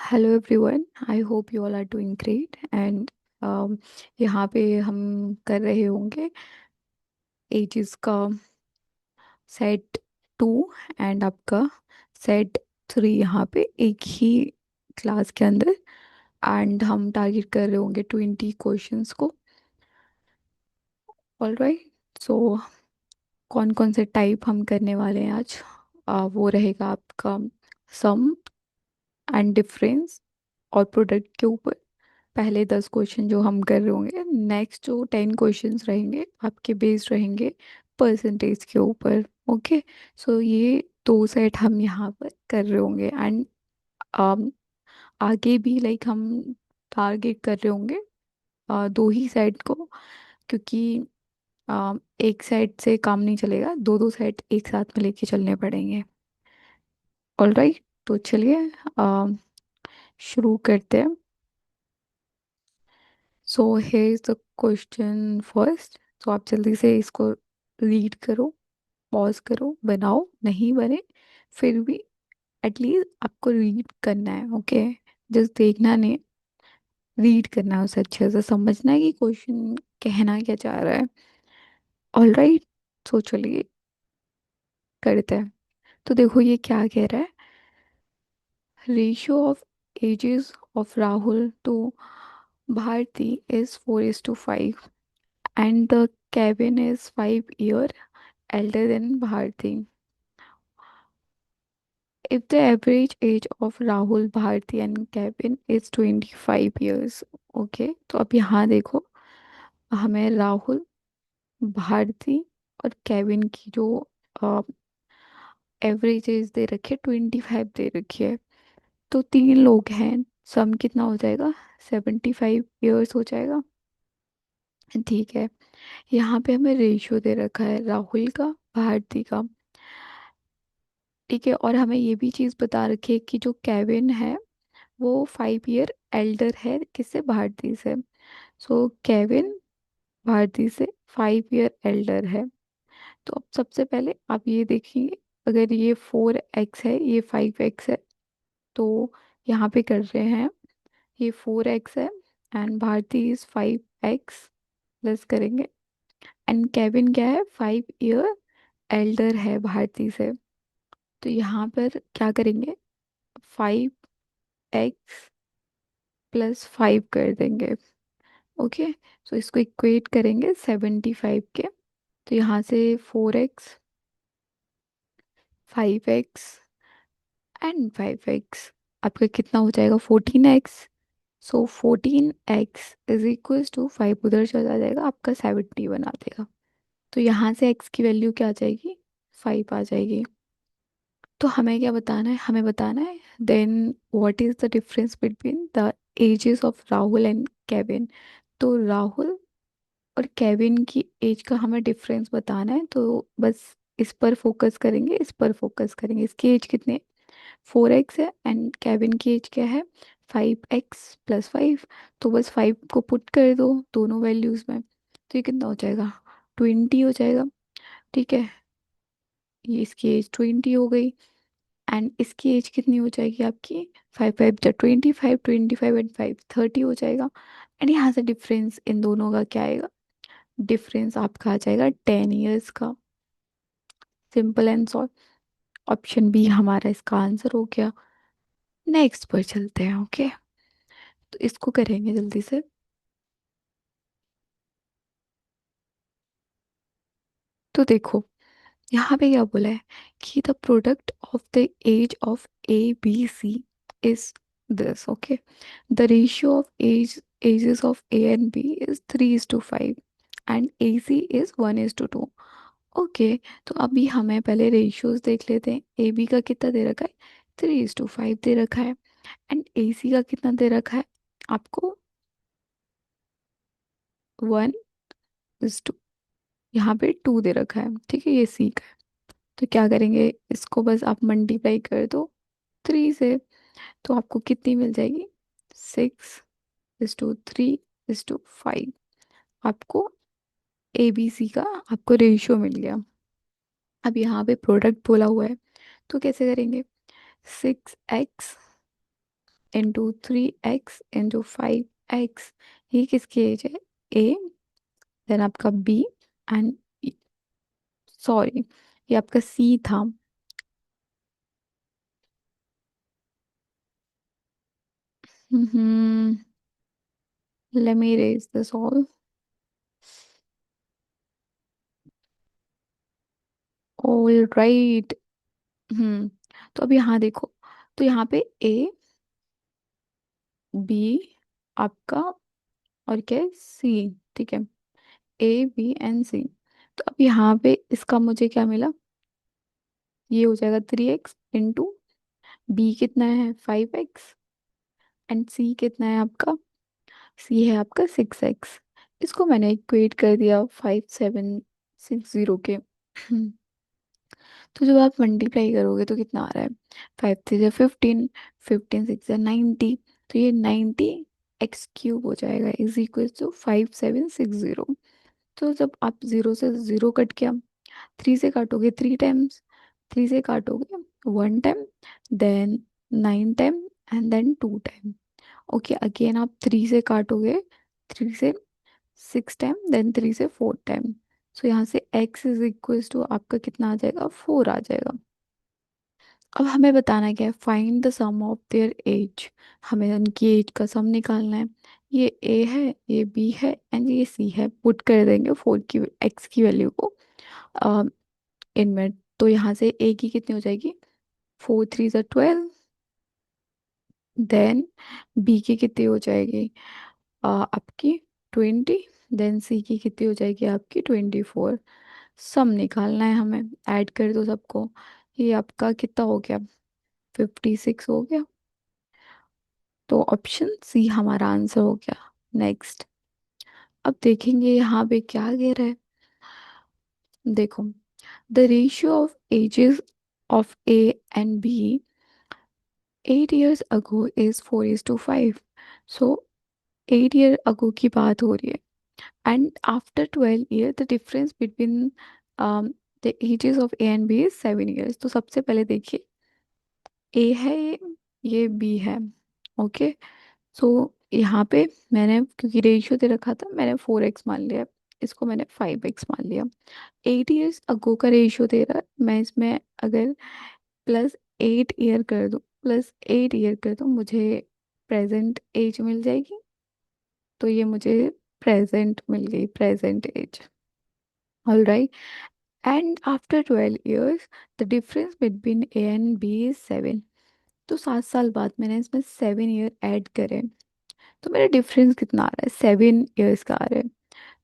Hello everyone, I hope you all are doing great and यहाँ पे हम कर रहे होंगे एजेस का सेट 2 एंड आपका सेट 3 यहाँ पे एक ही क्लास के अंदर। एंड हम टारगेट कर रहे होंगे 20 क्वेश्चंस को। ऑलराइट, सो कौन कौन से टाइप हम करने वाले हैं आज? वो रहेगा आपका सम एंड डिफरेंस और प्रोडक्ट के ऊपर। पहले 10 क्वेश्चन जो हम कर रहे होंगे, नेक्स्ट जो 10 क्वेश्चंस रहेंगे आपके बेस्ड रहेंगे परसेंटेज के ऊपर। ओके, सो ये दो सेट हम यहाँ पर कर रहे होंगे एंड आगे भी लाइक हम टारगेट कर रहे होंगे दो ही सेट को, क्योंकि एक सेट से काम नहीं चलेगा, दो दो सेट एक साथ में लेके चलने पड़ेंगे। ऑलराइट, तो चलिए शुरू करते हैं। सो here is the question first. तो आप जल्दी से इसको रीड करो, पॉज करो, बनाओ, नहीं बने फिर भी एटलीस्ट आपको रीड करना है। ओके, जस्ट देखना नहीं, रीड करना है, उसे अच्छे से समझना है कि क्वेश्चन कहना क्या चाह रहा है। ऑल राइट, सो चलिए करते हैं। तो देखो ये क्या कह रहा है। Ratio of ages of Rahul to Bharti is 4:5 and the Kevin is 5 years elder than Bharti. If the average age of Rahul, Bharti and Kevin is 25 years. Okay, तो अब यहाँ देखो, हमें राहुल, भारती और केविन की जो एवरेज एज दे रखी है 25 दे रखी है। तो तीन लोग हैं, सम कितना हो जाएगा? 75 ईयर्स हो जाएगा। ठीक है, यहाँ पे हमें रेशियो दे रखा है राहुल का, भारती का। ठीक है, और हमें ये भी चीज़ बता रखी है कि जो केविन है वो 5 ईयर एल्डर है किससे? भारती से। सो केविन भारती से 5 ईयर एल्डर है। तो अब सबसे पहले आप ये देखेंगे, अगर ये 4x है, ये 5x है, तो यहाँ पे कर रहे हैं, ये 4x है and Bharti is 5x plus करेंगे। एंड केविन क्या है? 5 ईयर एल्डर है भारती से। तो यहाँ पर क्या करेंगे? 5x प्लस 5 कर देंगे। ओके, सो इसको इक्वेट करेंगे 75 के। तो यहाँ से 4x, 5x एंड 5x, आपका कितना हो जाएगा? 14x। So 14x is equals to 5, उधर चला जाएगा, आपका 70 बना देगा। तो यहाँ से x की वैल्यू क्या आ जाएगी? 5 आ जाएगी। तो हमें क्या बताना है? हमें बताना है then what is the difference between the ages of Rahul and Kevin. तो राहुल और केविन की एज का हमें डिफरेंस बताना है, तो बस इस पर फोकस करेंगे, इस पर फोकस करेंगे। इसकी एज कितने? 4x है एंड केविन की एज क्या है? 5x+5। तो बस 5 को पुट कर दो दोनों वैल्यूज में, तो ये कितना हो जाएगा? 20 हो जाएगा। ठीक है, ये इसकी एज 20 हो गई एंड इसकी एज कितनी हो जाएगी आपकी? 5 5 जा 25, 25 एंड 5 30 हो जाएगा। एंड यहाँ से डिफरेंस इन दोनों का क्या आएगा? डिफरेंस आपका आ जाएगा 10 ईयर्स का। Simple and solve. Option B हमारा इसका आंसर हो गया। नेक्स्ट पर चलते हैं। ओके, तो इसको करेंगे जल्दी से। तो देखो यहाँ पे क्या बोला है कि the product of the age of ABC is this. Okay, the ratio of ages of A and B is 3:5 and AC is 1:2। Okay, तो अभी हमें पहले रेशियोज देख लेते हैं। ए बी का कितना दे रखा है? 3:5 दे रखा है एंड ए सी का कितना दे रखा है आपको? 1:2। यहाँ पे 2 दे रखा है। ठीक है, ये सी का है। तो क्या करेंगे? इसको बस आप मल्टीप्लाई कर दो 3 से, तो आपको कितनी मिल जाएगी? 6:3:5। आपको ए बी सी का आपको रेशियो मिल गया। अब यहाँ पे प्रोडक्ट बोला हुआ है, तो कैसे करेंगे? 6x into 3x into 5x, ये किसकी एज है? ए, देन आपका बी, एंड सॉरी, ये आपका सी था। Hmm, let me erase this all. All right. Hmm, तो अब यहाँ देखो, तो यहाँ पे ए, बी आपका, और क्या है? सी। ठीक है, ए बी एंड सी। तो अब यहाँ पे इसका मुझे क्या मिला? ये हो जाएगा 3x इंटू, बी कितना है? 5x, एंड सी कितना है आपका? सी है आपका 6x। इसको मैंने इक्वेट कर दिया 5760 के। तो जब आप मल्टीप्लाई करोगे तो कितना आ रहा है? 5 3 जा 15, 15 6 जा 90। तो ये 90x³ हो जाएगा, इज इक्वल टू 5760। तो जब आप जीरो से जीरो कट किया, थ्री से काटोगे 3 टाइम्स, थ्री से काटोगे 1 time, then 9 time, and then 2 time. Okay, again आप थ्री से काटोगे, थ्री से 6 टाइम, देन थ्री से 4 टाइम। सो यहाँ से x इज इक्वल टू आपका कितना आ जाएगा? 4 आ जाएगा। अब हमें बताना क्या है? Find the sum of their age. हमें उनकी एज का सम निकालना है। ये ए है, ये बी है, एंड ये सी है। पुट कर देंगे 4 की, x की वैल्यू को इनमें। तो यहाँ से ए की कितनी हो जाएगी? 4 3 जा 12, देन बी की कितनी हो जाएगी? आपकी 20, देन सी की कितनी हो जाएगी? आपकी 24। सम निकालना है हमें, ऐड कर दो सबको। ये आपका कितना हो गया? 56 हो गया। तो ऑप्शन सी हमारा आंसर हो गया। नेक्स्ट, अब देखेंगे यहाँ पे क्या कह रहा है। देखो, the ratio of ages of A and B 8 years ago is 4:5। So 8 year ago की बात हो रही है, and after 12 year the difference between the ages of A and B is 7 years। तो सबसे पहले देखिए, ए है ये बी है। ओके, सो यहाँ पे मैंने, क्योंकि रेशियो दे रखा था, मैंने 4x मान लिया, इसको मैंने 5x मान लिया। 8 years अगो का रेशियो दे रहा है, मैं इसमें अगर +8 ईयर कर दूँ, +8 ईयर कर दूँ, मुझे प्रेजेंट एज मिल जाएगी। तो ये मुझे प्रेजेंट मिल गई, present age. All right, and after 12 years the difference between A and B is 7। तो 7 साल बाद मैंने इसमें 7 ईयर ऐड करे, तो मेरा डिफरेंस कितना आ रहा है? 7 years का आ रहा है।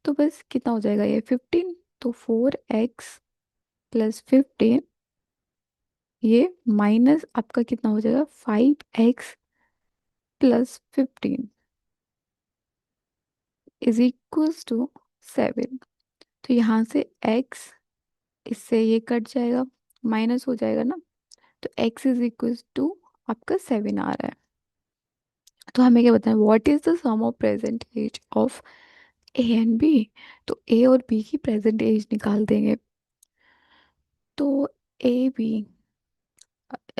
तो बस कितना हो जाएगा ये? 15। तो 4x + 15, ये माइनस आपका कितना हो जाएगा? 5x + 15 is equals to 7। तो यहाँ से x, इससे ये कट जाएगा, माइनस हो जाएगा ना। तो x इज इक्वल्स टू आपका 7 आ रहा है। तो हमें क्या बताना है? What is the sum of present age of A and B. तो ए और बी की प्रेजेंट एज निकाल देंगे। तो ए बी,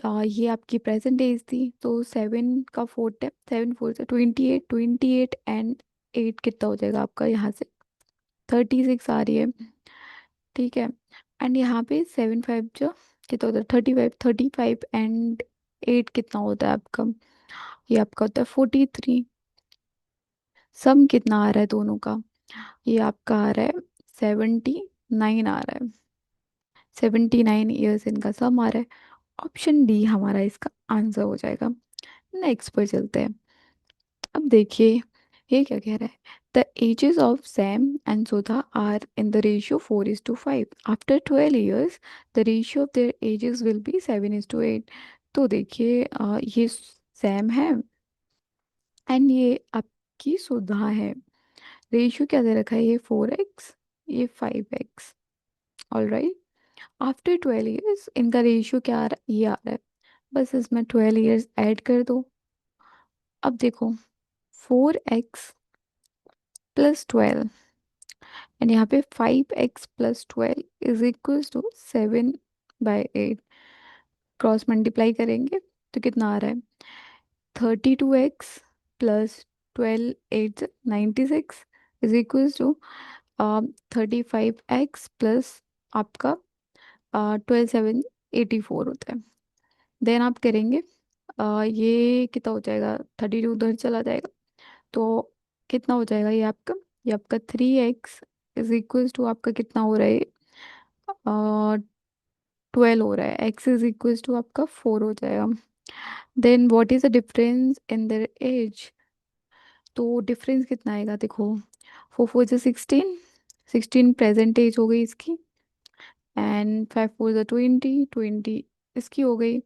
ये आपकी प्रेजेंट एज थी, तो 7 का 4 टाइम, 7 4 से 28, 28 एंड 8 कितना हो जाएगा आपका? यहाँ से 36 आ रही है। ठीक है, एंड यहाँ पे 7 5 जो कितना होता है? 35, 35 एंड 8 कितना होता है आपका? ये आपका होता है 43। सम कितना आ रहा है दोनों का? ये आपका आ रहा है 79 आ रहा है। 79 ईयर्स इनका सम आ रहा है। ऑप्शन डी हमारा इसका आंसर हो जाएगा। नेक्स्ट पर चलते हैं। अब देखिए, ये क्या कह रहा है? The ages of Sam and Sudha are in the ratio 4:5। After 12 years the ratio of their ages will be 7:8। तो देखिए, ये सैम है एंड ये आपकी सुधा है। रेशियो क्या दे रखा है? ये 4x, ये 5x। All right, after 12 years इनका रेशियो क्या आ रहा है? ये आ रहा है। बस इसमें 12 years ऐड कर दो। अब देखो, 4x + 12, एंड यहाँ पे 5x + 12 is equal to 7/8। Cross multiply करेंगे तो कितना आ रहा है? 32x plus 12 8 96 is equal to 35x plus आपका 12 7 84 होता है। देन आप करेंगे ये कितना हो जाएगा, 32 उधर चला जाएगा, तो कितना हो जाएगा ये आपका 3x इज इक्वल टू आपका कितना हो रहा है, 12 हो रहा है, x इज इक्वल टू आपका 4 हो जाएगा। Then what is the difference in their age, तो डिफरेंस कितना आएगा देखो, 4 4 16, 16 प्रेजेंट एज हो गई इसकी, एंड 5 4 20, 20 इसकी हो गई।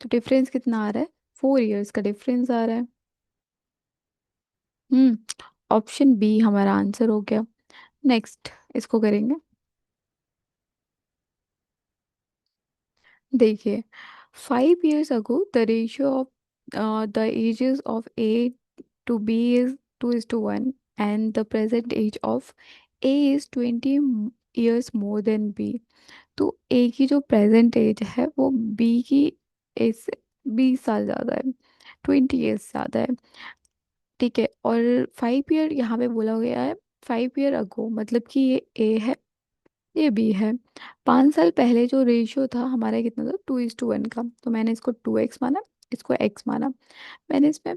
तो डिफरेंस कितना आ रहा है, 4 इयर्स का डिफरेंस आ रहा है। हम्म, ऑप्शन बी हमारा आंसर हो गया। नेक्स्ट इसको करेंगे। देखिए, 5 years ago the ratio of the ages of A to B is 2:1, and the present age of A is 20 years more than B। तो A की जो प्रेजेंट एज है वो B की एज से 20 साल ज़्यादा है, 20 years ज़्यादा है। ठीक है, और 5 year यहाँ पे बोला गया है, 5 year अगो मतलब कि ये A है, ये भी है। 5 साल पहले जो रेशियो था हमारा कितना था, 2:1 का, तो मैंने इसको 2x माना, इसको x माना। मैंने इसमें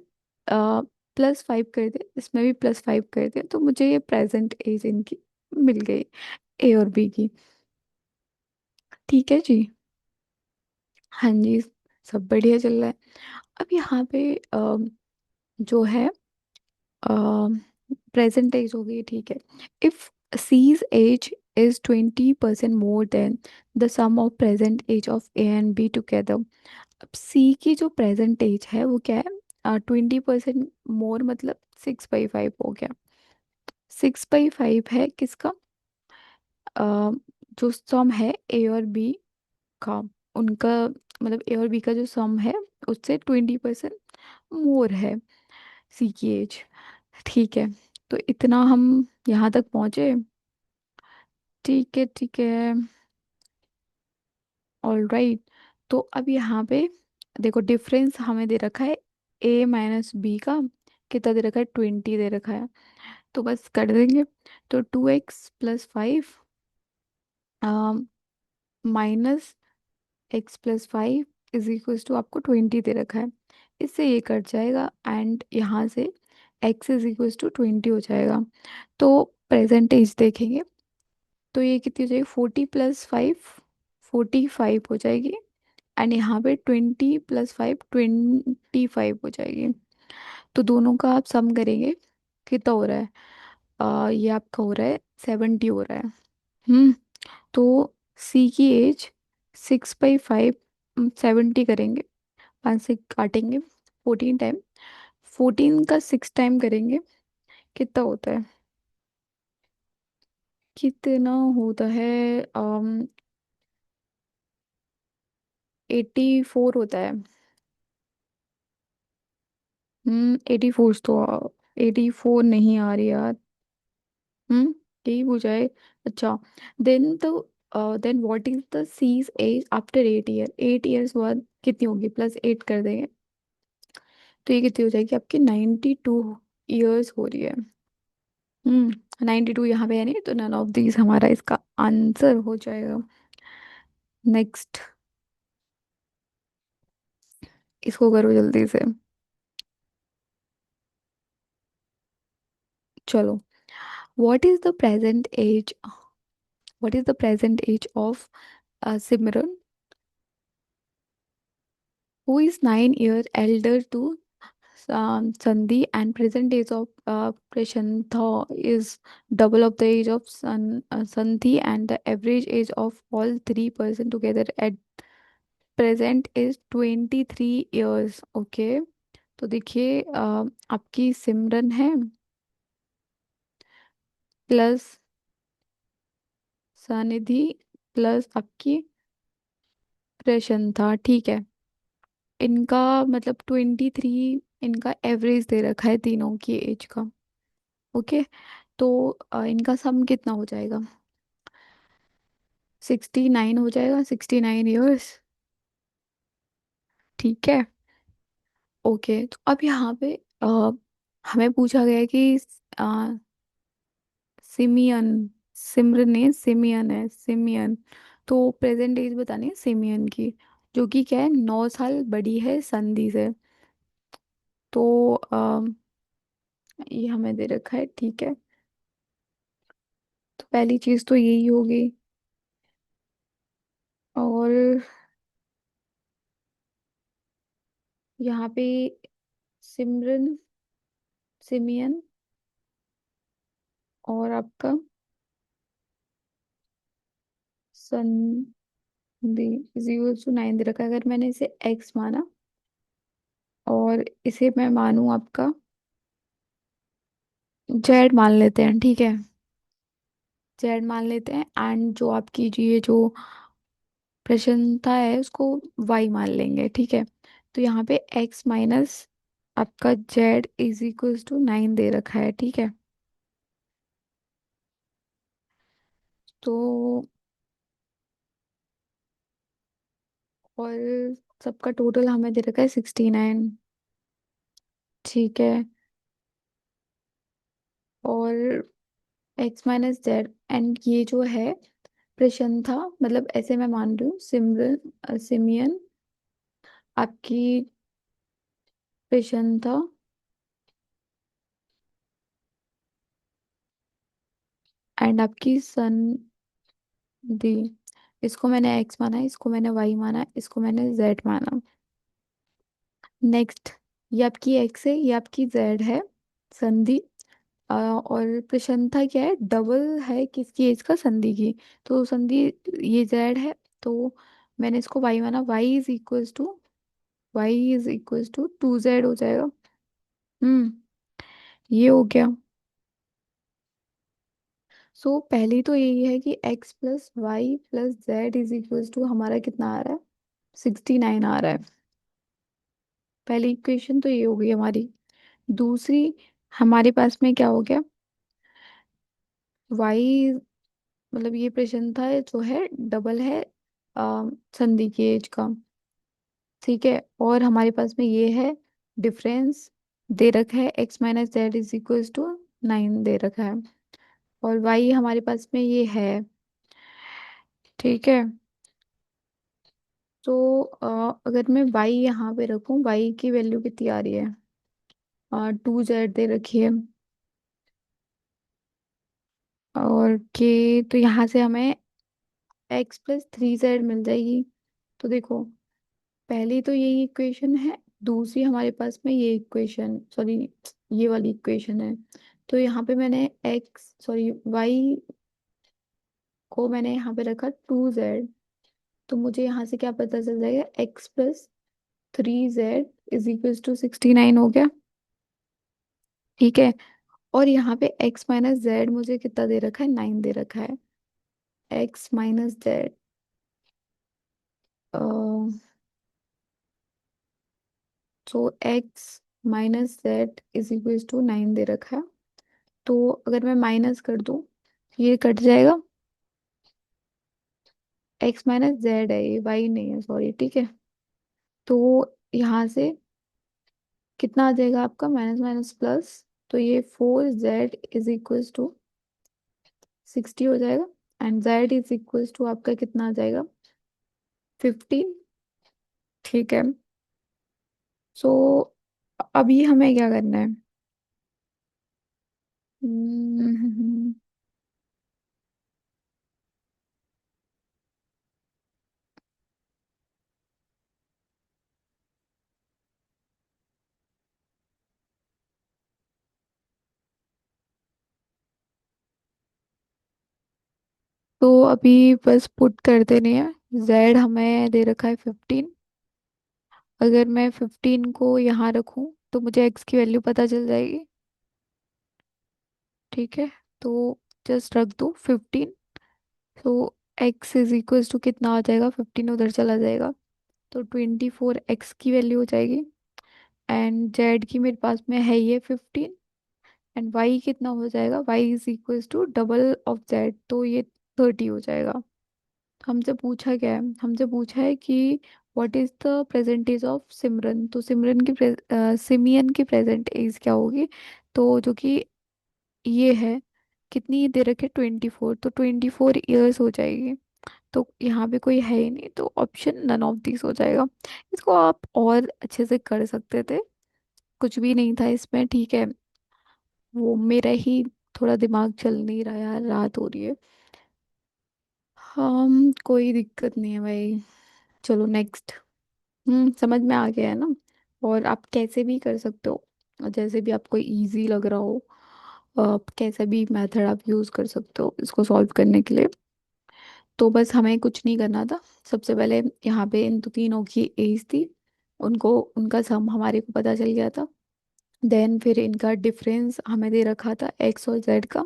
+5 कर दिया, इसमें भी +5 कर दिया, तो मुझे ये प्रेजेंट एज इनकी मिल गई, ए और बी की। ठीक है जी। हाँ जी, सब बढ़िया चल रहा है। अब यहाँ पे जो है प्रेजेंट एज हो गई, ठीक है। If C's age is 20% more than the sum of present age of A and B together. अब सी की जो प्रेजेंट एज है वो क्या है, 20% मोर मतलब 6/5 हो गया। 6/5 है किसका, अ, जो सम है ए और बी का, उनका मतलब ए और बी का जो सम है उससे 20% मोर है सी की एज। ठीक है, तो इतना हम यहाँ तक पहुँचे। ठीक है ठीक है, ऑल राइट। तो अब यहाँ पे देखो डिफरेंस हमें दे रखा है A - B का, कितना दे रखा है, 20 दे रखा है। तो बस कर देंगे, तो 2x + 5 -x + 5 is equal to आपको 20 दे रखा है, इससे ये कट जाएगा, एंड यहाँ से x इज इक्वल टू 20 हो जाएगा। तो प्रेजेंटेज देखेंगे तो ये कितनी हो जाएगी, 40 + 5, 45 हो जाएगी, एंड यहाँ पे 20 + 5, 25 हो जाएगी। तो दोनों का आप सम करेंगे, कितना हो रहा है, ये आपका हो रहा है 70 हो रहा है। हम्म, तो सी की एज 6/5, 70 करेंगे, 5 से काटेंगे, 14 टाइम, 14 का 6 टाइम करेंगे, कितना होता है, कितना होता है, 84 होता है। 84 तो 84 नहीं आ रही यार। हम्म, यही पूछा है। अच्छा, देन तो then what is the C's age after 8 year, 8 years बाद कितनी होगी, +8 कर देंगे, तो ये कितनी हो जाएगी आपकी, 92 ईयर्स हो रही है। 92 यहाँ पे है नहीं, तो नन ऑफ दीज हमारा इसका आंसर हो जाएगा। नेक्स्ट इसको करो जल्दी से। चलो, what is the present age, what is the present age of Simran, who is 9 years elder to Sandhi, and present age of Prashantha is double of the age of Sandhi, and the average age of all three person together at present is 23 years। Okay, तो देखिए आपकी सिमरन है plus सनिधि plus आपकी प्रशंथा, ठीक है। इनका मतलब 23, इनका एवरेज दे रखा है तीनों की एज का। ओके, तो इनका सम कितना हो जाएगा, 69 हो जाएगा, 69 ईयर्स। ठीक है, ओके, तो अब यहाँ पे हमें पूछा गया है कि सिमियन, सिमरन नहीं, सिमियन है, सिमियन। तो प्रेजेंट एज बतानी है सिमियन की, जो कि क्या है, 9 साल बड़ी है संधि से। तो ये हमें दे रखा है, ठीक है। तो पहली चीज तो यही होगी। और यहाँ पे सिमरन, सिमियन, और आपका संधि इज इक्वल टू 9 दे रखा है। अगर मैंने इसे एक्स माना और इसे मैं मानूं आपका जेड मान लेते हैं, ठीक है, जेड मान लेते हैं। एंड जो आपकी जी ये जो प्रशंसा है उसको वाई मान लेंगे, ठीक है। तो यहाँ पे एक्स माइनस आपका जेड इज इक्वल टू 9 दे रखा है, ठीक है। तो और सबका टोटल हमें दे रखा है 69, ठीक है। और एक्स माइनस जेड एंड ये जो है प्रशंसा, मतलब ऐसे मैं मान रही हूँ सिमरन, सिमियन आपकी प्रशंसा एंड आपकी संधि। इसको मैंने एक्स माना, इसको मैंने वाई माना, इसको मैंने जेड माना। नेक्स्ट, ये आपकी एक्स है, ये आपकी जेड है संधि। और प्रशंसा क्या है, डबल है किसकी एज का, संधि की। तो संधि ये जेड है, तो मैंने इसको वाई माना। Y is equals to 2 Z हो जाएगा। हम्म, ये हो गया। सो पहली तो यही है कि X plus Y plus Z is equals to हमारा कितना आ रहा है, 69 आ रहा है। पहली इक्वेशन तो ये हो गई हमारी। दूसरी, हमारे पास में क्या हो गया, वाई मतलब ये प्रश्न था जो है डबल है संधि की एज का, ठीक है। और हमारे पास में ये है डिफरेंस दे रखा है, X minus Z is equals to 9 दे रखा है। और वाई हमारे पास में ये है, ठीक है। तो अगर मैं वाई यहाँ पे रखूँ, वाई की वैल्यू कितनी आ रही है, 2 जेड दे रखी है। और के तो यहाँ से हमें x + 3 z मिल जाएगी। तो देखो, पहली तो यही इक्वेशन है, दूसरी हमारे पास में ये इक्वेशन, सॉरी ये वाली इक्वेशन है। तो यहाँ पे मैंने एक्स सॉरी वाई को मैंने यहाँ पे रखा 2 जेड। तो मुझे यहाँ से क्या पता चल जाएगा, x + 3 z is equal to 69 हो गया, ठीक है। और यहाँ पे x माइनस जेड मुझे कितना दे रखा है, 9 दे रखा है। x minus Z, so x minus Z is equal to 9 दे रखा है। तो अगर मैं माइनस कर दूं, ये कट जाएगा। x माइनस जेड है, ये y नहीं है, सॉरी, ठीक है। तो यहाँ से कितना आ जाएगा आपका, माइनस माइनस प्लस। तो ये 4z इज इक्वल्स टू 60 हो जाएगा। And z is equals to आपका कितना आ जाएगा, 15, ठीक है। सो अभी हमें क्या करना है, हम्म, तो अभी बस पुट कर देनी है। z हमें दे रखा है 15। अगर मैं 15 को यहाँ रखूँ तो मुझे x की वैल्यू पता चल जाएगी, ठीक है। तो जस्ट रख दो 15। तो x इज इक्वल टू कितना आ जाएगा, 15 उधर चला जाएगा, तो 24 x की वैल्यू हो जाएगी। एंड z की मेरे पास में है ये 15। एंड y कितना हो जाएगा, y is equal to double of z, तो ये 30 हो जाएगा। तो हमसे पूछा क्या है, हमसे पूछा है कि what is the present age of Simran, तो सिमरन की सिमियन की प्रेजेंट एज क्या होगी, तो जो कि ये है, कितनी दे रखे 24, तो 24 ईयर्स हो जाएगी। तो यहाँ पे कोई है ही नहीं, तो ऑप्शन नन ऑफ दिस हो जाएगा। इसको आप और अच्छे से कर सकते थे, कुछ भी नहीं था इसमें, ठीक है। वो मेरा ही थोड़ा दिमाग चल नहीं रहा यार, रात हो रही है। हम कोई दिक्कत नहीं है भाई, चलो नेक्स्ट। समझ में आ गया है ना। और आप कैसे भी कर सकते हो, और जैसे भी आपको इजी लग रहा हो, आप कैसा भी मेथड आप यूज़ कर सकते हो इसको सॉल्व करने के लिए। तो बस हमें कुछ नहीं करना था। सबसे पहले यहाँ पे इन तो तीनों की एज थी, उनको उनका सम हमारे को पता चल गया था। देन फिर इनका डिफरेंस हमें दे रखा था एक्स और जेड का,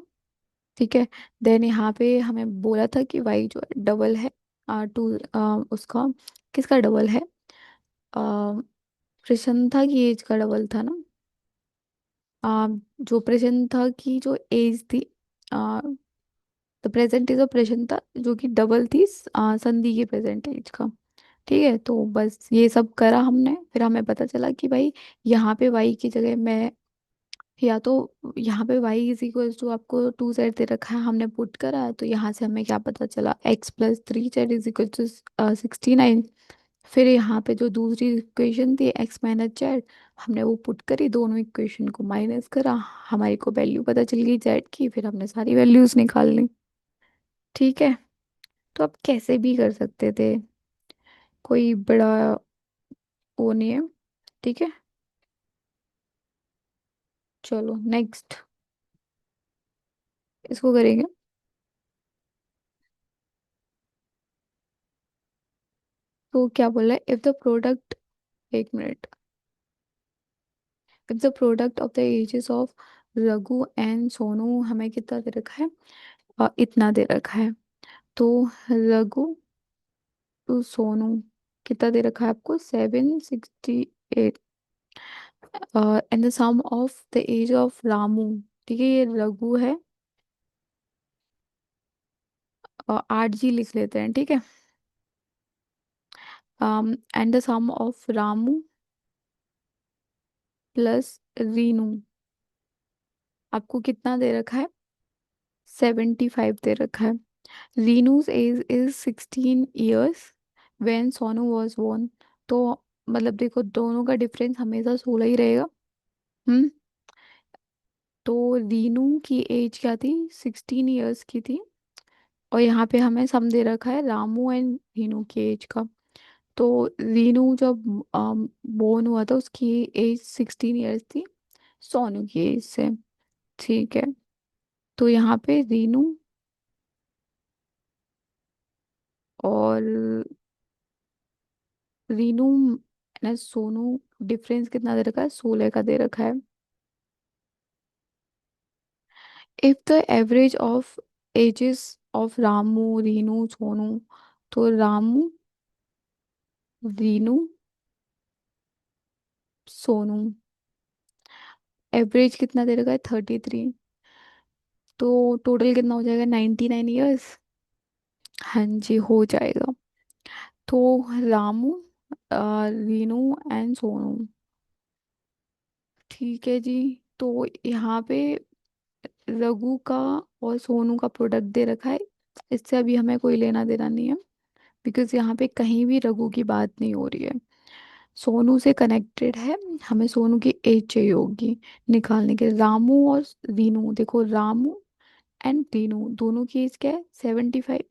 ठीक है। देन यहाँ पे हमें बोला था कि वाई जो है डबल है, टू उसका, किसका डबल है, प्रशांता की एज का डबल था ना। जो प्रशांता की जो एज थी, the present age of Prashanta जो कि डबल थी संधि की प्रेजेंट एज का, ठीक है। तो बस ये सब करा हमने, फिर हमें पता चला कि भाई यहाँ पे वाई की जगह मैं, या तो यहाँ पे y इज इक्वल टू, आपको 2z दे रखा है, हमने पुट करा, तो यहाँ से हमें क्या पता चला, x+3z इज इक्वल टू 69। फिर यहाँ पे जो दूसरी इक्वेशन थी x-z, हमने वो पुट करी, दोनों इक्वेशन को माइनस करा, हमारी को वैल्यू पता चल गई z की, फिर हमने सारी वैल्यूज निकाल ली, ठीक है। तो आप कैसे भी कर सकते थे, कोई बड़ा वो नहीं है, ठीक है। चलो नेक्स्ट, इसको करेंगे। तो क्या बोला है, इफ द प्रोडक्ट, एक minute, if the product of the ages of Raghu and Sonu, हमें कितना दे रखा है, इतना दे रखा है। तो रघु टू सोनू कितना दे रखा है आपको, 768, and the sum of the age of Ramu, ठीक है, ये रघु है, 8 जी लिख लेते हैं, ठीक है। And the sum of Ramu plus Reenu, आपको कितना दे रखा है, 75 दे रखा है। Reenu's age is 16 years when Sonu was born, तो मतलब देखो दोनों का डिफरेंस हमेशा 16 ही रहेगा। हम्म। तो रीनू की एज क्या थी, 16 ईयर्स की थी, और यहाँ पे हमें सम दे रखा है रामू एंड रीनू की एज का। तो रीनू जब बोर्न हुआ था उसकी एज 16 ईयर्स थी, सोनू की एज से, ठीक है। तो यहाँ पे रीनू और रीनू ना सोनू, डिफरेंस कितना दे रखा है, 16 का दे रखा है। If the average of ages of Ramu Rinu Sonu, तो रामू रीनू सोनू एवरेज कितना दे रखा है, 33, तो टोटल कितना हो जाएगा, 99 ईयर्स। हाँ जी हो जाएगा। तो रामू, रीनू एंड सोनू, ठीक है जी। तो यहाँ पे रघु का और सोनू का प्रोडक्ट दे रखा है, इससे अभी हमें कोई लेना देना नहीं है, बिकॉज यहाँ पे कहीं भी रघु की बात नहीं हो रही है, सोनू से कनेक्टेड है। हमें सोनू की एज चाहिए होगी निकालने के, रामू और रीनू, देखो रामू एंड रीनू दोनों की एज क्या है, 75।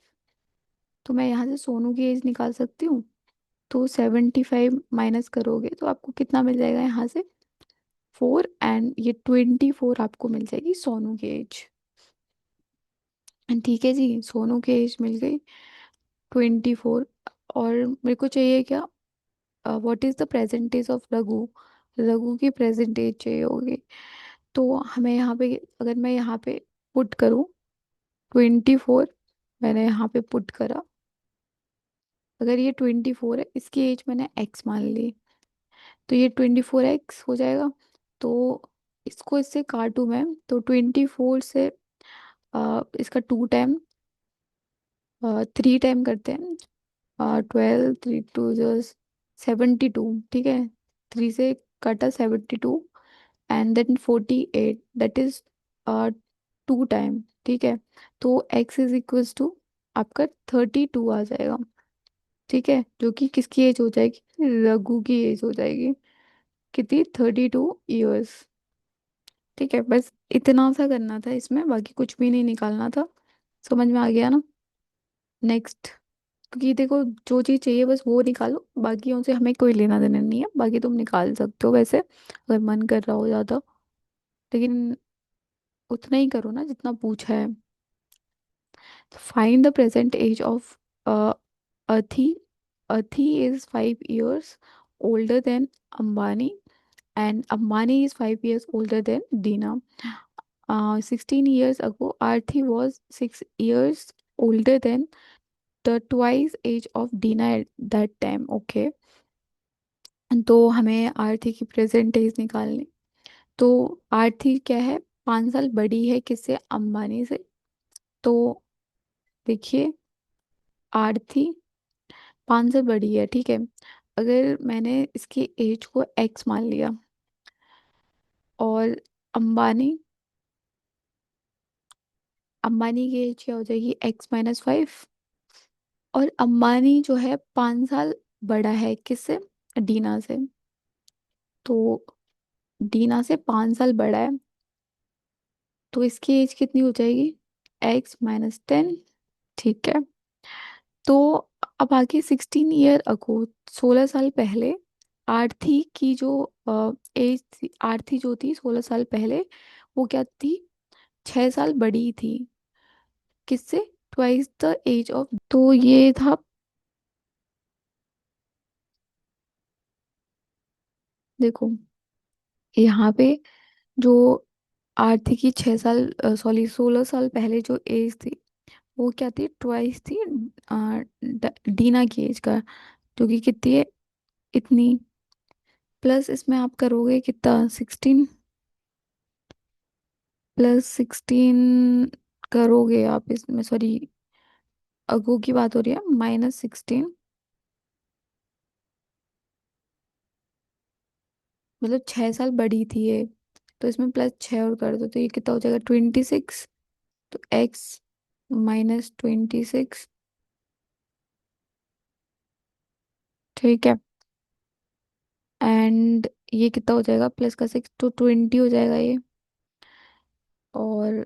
तो मैं यहाँ से सोनू की एज निकाल सकती हूँ, तो 75 माइनस करोगे तो आपको कितना मिल जाएगा यहाँ से, 4, एंड ये 24 आपको मिल जाएगी सोनू की एज। ठीक है जी, सोनू की एज मिल गई 24। और मेरे को चाहिए क्या, what is the present age of Raghu, Raghu की प्रेजेंट एज चाहिए होगी। तो हमें यहाँ पे, अगर मैं यहाँ पे पुट करूँ 24, मैंने यहाँ पे पुट करा, अगर ये 24 है, इसकी एज मैंने एक्स मान ली, तो ये 24x हो जाएगा। तो इसको इससे काटूं मैं, तो 24 से इसका 2 टाइम, 3 टाइम करते हैं, 12, 3 2 72, ठीक है, 3 से कटा 72, and then 48, that is 2 time, ठीक है। तो x इज इक्वल्स टू आपका 32 आ जाएगा, ठीक है, जो कि किसकी एज हो जाएगी, रघु की एज हो जाएगी, कितनी, 32 ईयर्स। ठीक है, बस इतना सा करना था इसमें, बाकी कुछ भी नहीं निकालना था। समझ में आ गया ना। नेक्स्ट, क्योंकि देखो जो चीज़ चाहिए बस वो निकालो, बाकियों से हमें कोई लेना देना नहीं है, बाकी तुम निकाल सकते हो वैसे अगर मन कर रहा हो ज़्यादा, लेकिन उतना ही करो ना जितना पूछा है। Find the present age of Athi. Athi is 5 years older than Ambani, and Ambani is 5 years older than Dina. 16 years ago, Arthi was 6 years older than the twice age of Dina at that time. Okay, तो हमें आरती की present as निकालनी। तो आरती क्या है, 5 साल बड़ी है किससे, अंबानी से। तो देखिए, आरती 5 साल बड़ी है, ठीक है। अगर मैंने इसकी एज को एक्स मान लिया, और अंबानी, अंबानी की एज क्या हो जाएगी, x-5। और अंबानी जो है 5 साल बड़ा है किससे, डीना से। तो डीना से 5 साल बड़ा है, तो इसकी एज कितनी हो जाएगी, x-10, ठीक है। तो अब आगे 16 ईयर अगो, 16 साल पहले, आरती की जो एज थी, आरती जो थी 16 साल पहले, वो क्या थी, 6 साल बड़ी थी किससे, ट्वाइस द एज ऑफ। तो ये था, देखो यहाँ पे जो आरती की 6 साल, सॉरी 16 साल पहले जो एज थी, वो क्या थी, ट्वाइस थी डीना की एज का, जो कि कितनी है, इतनी। प्लस इसमें आप करोगे कितना, 16, +16 करोगे आप इसमें, सॉरी अगो की बात हो रही है, -16, मतलब 6 साल बड़ी थी ये, तो इसमें +6 और कर दो तो ये कितना हो जाएगा, 26। तो x-26, ठीक है। एंड ये कितना हो जाएगा, प्लस का 6 तो 20 हो जाएगा ये। और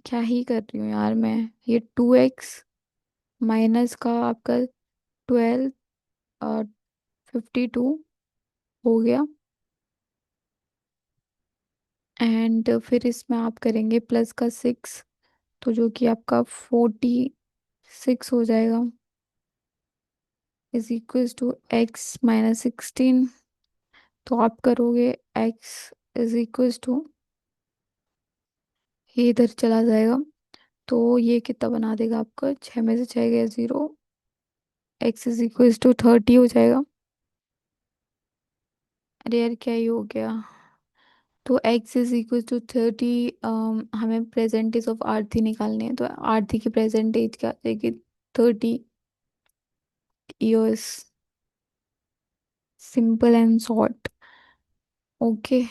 क्या ही कर रही हूँ यार मैं, ये 2x माइनस का आपका 12 और 52 हो गया। एंड फिर इसमें आप करेंगे प्लस का 6, तो जो कि आपका 46 हो जाएगा, इज इक्वल्स टू x-16। तो आप करोगे x इज इक्वल्स टू, ये इधर चला जाएगा, तो ये कितना बना देगा आपका, 6 में से 6 गया 0, x इज इक्वल्स टू 30 हो जाएगा। अरे यार क्या ही हो गया, तो x इज इक्वल टू 30। हमें प्रेजेंटेज ऑफ आरती निकालने हैं, तो आरती की प्रेजेंटेज क्या आ जाएगी, 30 years, simple and short. Okay,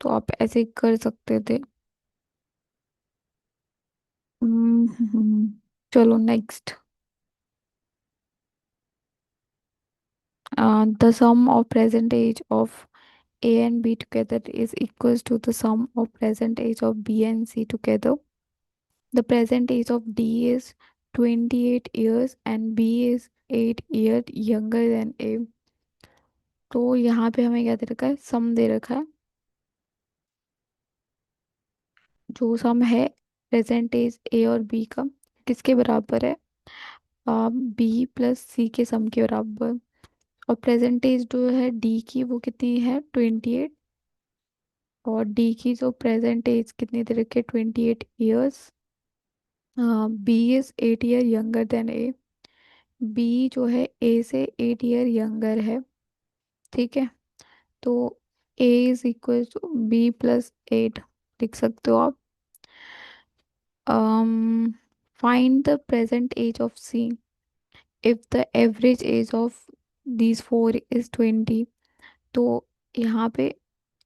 तो आप ऐसे कर सकते थे। चलो next, the sum of present age of A and B together is equals to the sum of present age of B and C together. The present age of D is 28 years and B is 8 years younger than A. तो यहाँ पे हमें क्या दे रखा है, सम दे रखा है, जो सम है प्रेजेंट एज ए और बी का, किसके बराबर है, B+C के सम के बराबर। और प्रेजेंट एज जो है डी की वो कितनी है, 28, और डी की जो प्रेजेंट एज कितनी दे रखी है, 28 years. B is 8 year younger than A, B जो है ए से 8 ईयर यंगर है, ठीक है। तो ए इज इक्वल टू B+8 लिख सकते हो आप। Find the present age of C if the average age of these four is 20। तो यहाँ पे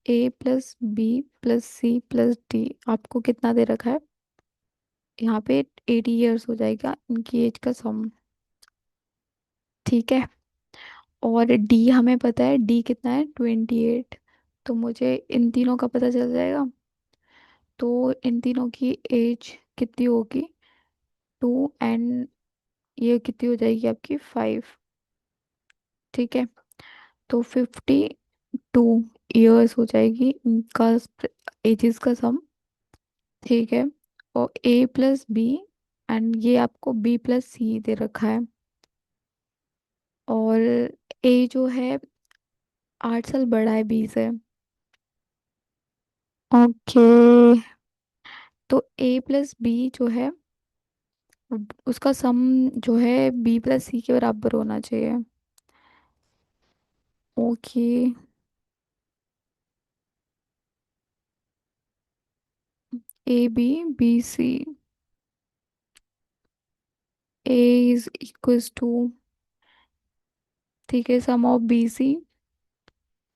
A+B+C+D आपको कितना दे रखा है? यहाँ पे 80 ईयर्स हो जाएगा इनकी एज का सम। ठीक है। और डी हमें पता है, डी कितना है? 28। तो मुझे इन तीनों का पता चल जाएगा। तो इन तीनों की एज कितनी होगी? 2 एंड ये कितनी हो जाएगी आपकी? 5। ठीक है। तो 52 ईयर्स हो जाएगी इनका एजेस का सम। ठीक है। और A+B एंड ये आपको B+C दे रखा है। और ए जो है 8 साल बड़ा है बी से। ओके। तो A+B जो है उसका सम जो है B+C के बराबर होना चाहिए। Okay. A B B C A is equals to, ठीक है, sum of B C।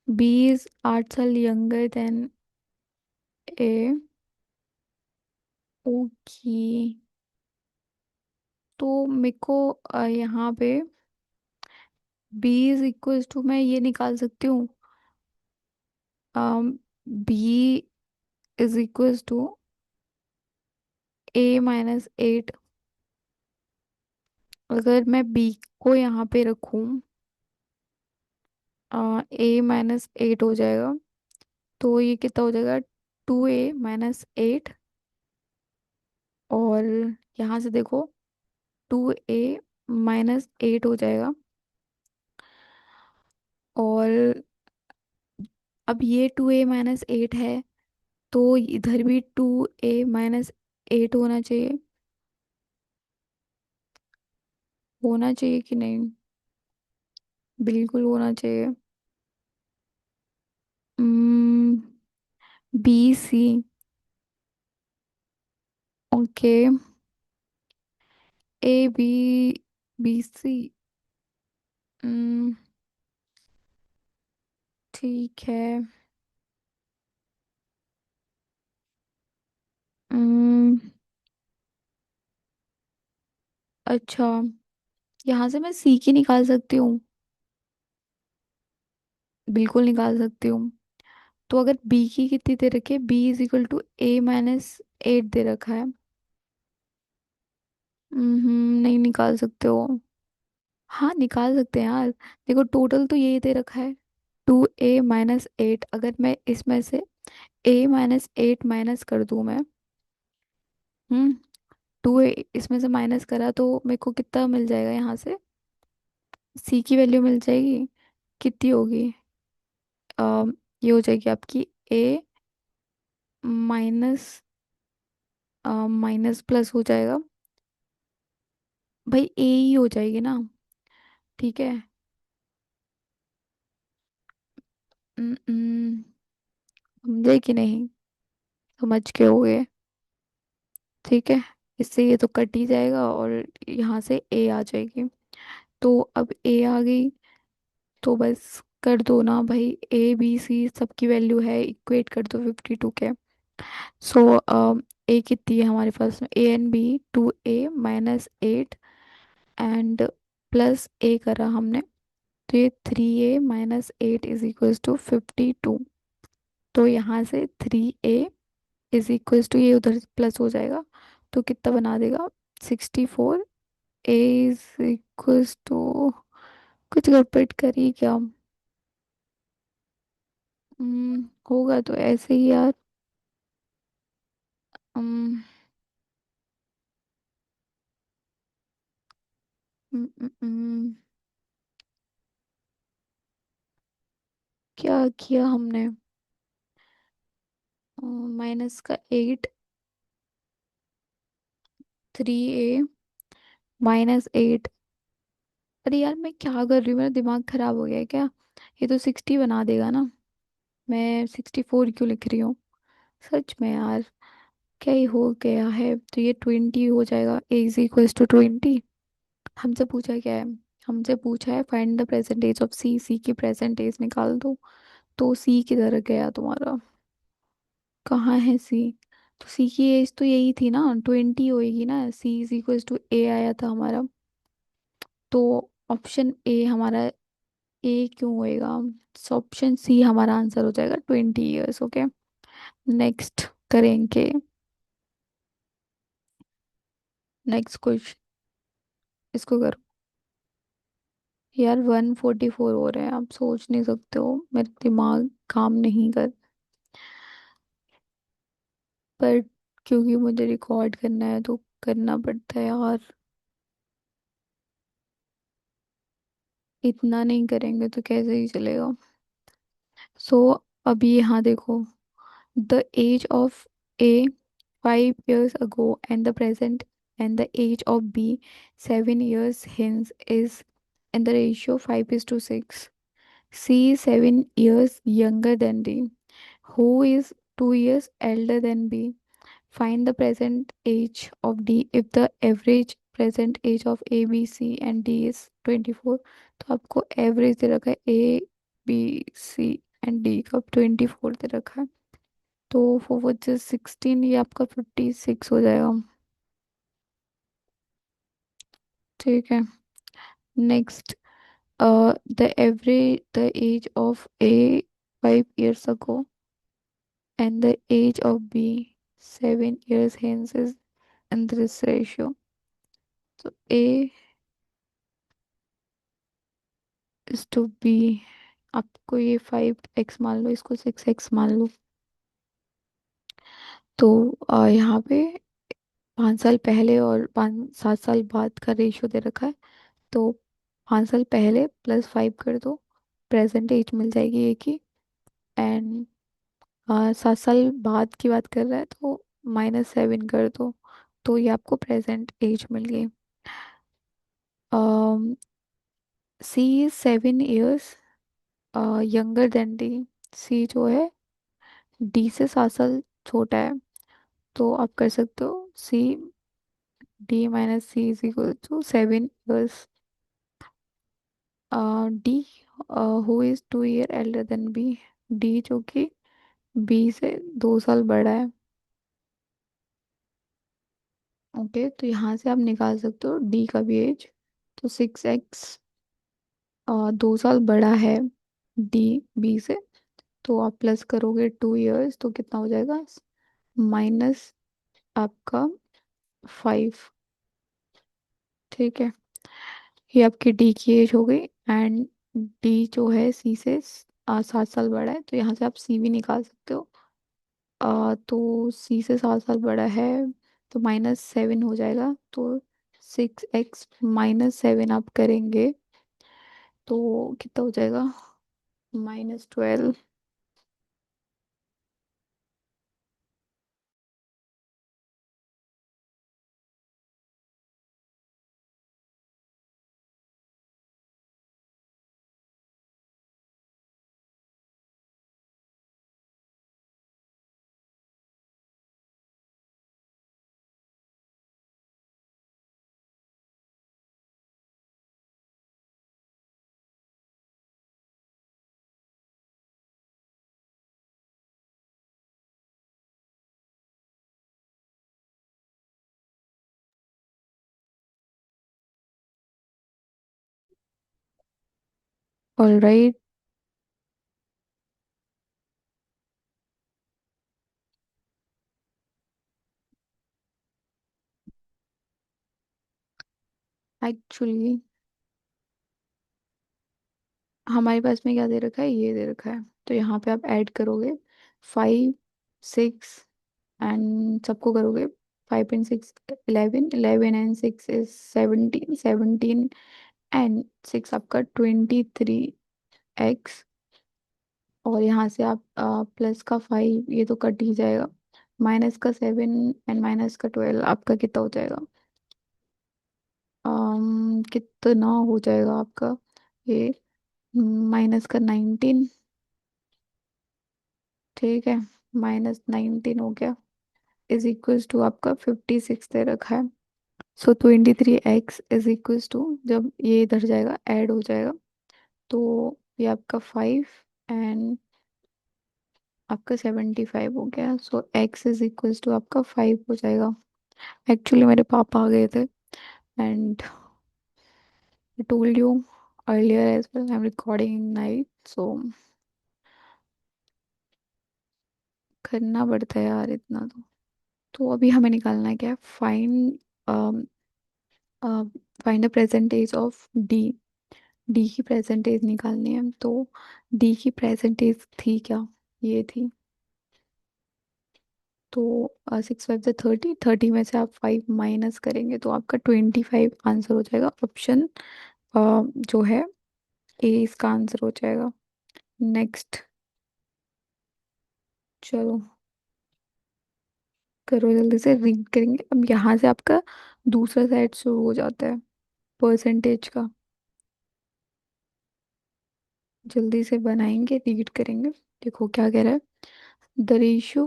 B is 8 साल यंगर देन A। ओके। तो मेरे को यहाँ पे B इज इक्वल्स टू मैं ये निकाल सकती हूँ। B is equals to A-8। अगर मैं B को यहाँ पे रखूँ, A-8 हो जाएगा। तो ये कितना हो जाएगा? 2A-8। और यहाँ से देखो, 2A-8 हो जाएगा। और अब ये 2A-8 है, तो इधर भी 2A-8 होना चाहिए। होना चाहिए कि नहीं? बिल्कुल होना चाहिए। B C। Okay. A B B C। ठीक है। उम्म, अच्छा, यहाँ से मैं सी की निकाल सकती हूँ। बिल्कुल निकाल सकती हूँ। तो अगर बी की कितनी दे रखी है? B = A-8 दे रखा है। नहीं निकाल सकते हो। हाँ निकाल सकते हैं यार। देखो टोटल तो यही दे रखा है, 2A-8। अगर मैं इसमें से A-8 माइनस कर दूँ मैं, 2A इसमें से माइनस करा तो मेरे को कितना मिल जाएगा यहाँ से? सी की वैल्यू मिल जाएगी। कितनी होगी? ये हो जाएगी आपकी ए माइनस माइनस प्लस हो जाएगा। भाई ए ही हो जाएगी ना। ठीक है। समझे कि नहीं? समझ के हो गए? ठीक है। इससे ये तो कट ही जाएगा और यहाँ से ए आ जाएगी। तो अब ए आ गई, तो बस कर दो ना भाई, A B C सबकी वैल्यू है, इक्वेट कर दो 52 के। सो ए कितनी है हमारे पास में? A and B 2A-8 and plus A करा हमने, तो ये 3A-8 इज इक्वल्स टू 52। तो यहाँ से 3A इज इक्वल्स टू, ये उधर प्लस हो जाएगा तो कितना बना देगा? 64। ए इज इक्वल्स टू, कुछ गड़बड़ करी क्या? होगा तो ऐसे ही यार। हम्म, हम्म, क्या किया हमने? -8, 3A-8। अरे यार मैं क्या कर रही हूँ? मेरा दिमाग खराब हो गया है क्या? ये तो 60 बना देगा ना। मैं 64 क्यों लिख रही हूँ? सच में यार, क्या ही हो गया है? तो ये 20 हो जाएगा। A = 20। हमसे पूछा क्या है? हमसे पूछा है find the present age of C, C की प्रेजेंट एज निकाल दो। तो सी किधर गया तुम्हारा? कहाँ है सी? तो सी की एज तो यही थी ना, 20 होएगी ना। सी इज इक्वल टू ए आया था हमारा। तो ऑप्शन ए हमारा, ए क्यों होएगा? ऑप्शन सी हमारा आंसर हो जाएगा 20 ईयर्स। ओके, नेक्स्ट करेंगे। नेक्स्ट क्वेश्चन, इसको करो। यार 144 हो रहे हैं, आप सोच नहीं सकते हो, मेरा दिमाग काम नहीं कर। पर क्योंकि मुझे रिकॉर्ड करना है तो करना पड़ता है यार। इतना नहीं करेंगे तो कैसे ही चलेगा। सो अभी यहाँ देखो, the age of A 5 years ago and the present, and the age of B 7 years hence is in the ratio 5:6. C is 7 years younger than D, who is 2 years elder than B. Find the present age of D if the average present age of A, B, C and D is 24। तो आपको average दे रखा है ए, B, C and D का 24 दे रखा है। तो four वो 16, ये आपका 56 हो जाएगा। ठीक है, next. The average the age of A 5 years ago and the age of B 7 years hence is in this ratio। तो A इज टू बी, आपको ये 5x मान लो, इसको 6x मान लो। तो यहाँ पे 5 साल पहले और 5 7 साल बाद का रेशियो दे रखा है। तो 5 साल पहले +5 कर दो, प्रेजेंट एज मिल जाएगी एक ही। एंड 7 साल बाद की बात कर रहा है तो -7 कर दो, तो ये आपको प्रेजेंट एज मिल गई। C is 7 years younger than D. C जो है डी से 7 साल छोटा है। तो आप कर सकते हो C, D minus C is equal to 7 years। D who is 2 year elder than B, D जो कि बी से 2 साल बड़ा है। ओके, तो यहाँ से आप निकाल सकते हो डी का भी एज। तो 6x 2 साल बड़ा है डी बी से। तो आप प्लस करोगे 2 years तो कितना हो जाएगा? माइनस आपका 5। ठीक है, ये आपकी डी की एज हो गई। एंड डी जो है सी से 7 साल बड़ा है, तो यहाँ से आप सी भी निकाल सकते हो। तो सी से 7 साल बड़ा है, तो -7 हो जाएगा। तो 6x - 7 आप करेंगे तो कितना हो जाएगा? -12। All right. एक्चुअली हमारे पास में क्या दे रखा है, ये दे रखा है। तो यहाँ पे आप ऐड करोगे 5 6 एंड सबको करोगे। 5 and 6 11, 11 and 6 is 17, 17 एंड 6 आपका 23x। और यहाँ से आप प्लस का 5 ये तो कट ही जाएगा, -7 एंड -12 आपका कितना हो जाएगा? कितना हो जाएगा आपका ये? -19। ठीक है, -19 हो गया, इज इक्वल्स टू आपका 56 दे रखा है। सो 23x इज इक्वल्स टू, जब ये इधर जाएगा ऐड हो जाएगा, तो ये आपका 5 एंड आपका 75 हो गया। सो x इज इक्वल्स टू आपका 5 हो जाएगा। एक्चुअली मेरे पापा आ गए थे and I told you earlier as well, I am recording in night, so करना पड़ता है यार इतना तो अभी हमें निकालना है क्या, find find the percentage of D. D की प्रेजेंटेज निकालनी है, तो डी की प्रेजेंटेज थी क्या, ये थी। तो 6 5 30, 30 में से आप 5 माइनस करेंगे तो आपका 25 आंसर हो जाएगा। ऑप्शन जो है ए इसका आंसर हो जाएगा। नेक्स्ट, चलो करो जल्दी से, रीड करेंगे अब यहाँ से आपका दूसरा साइड शुरू हो जाता है परसेंटेज का। जल्दी से बनाएंगे, रीड करेंगे। देखो क्या कह रहा है। The ratio,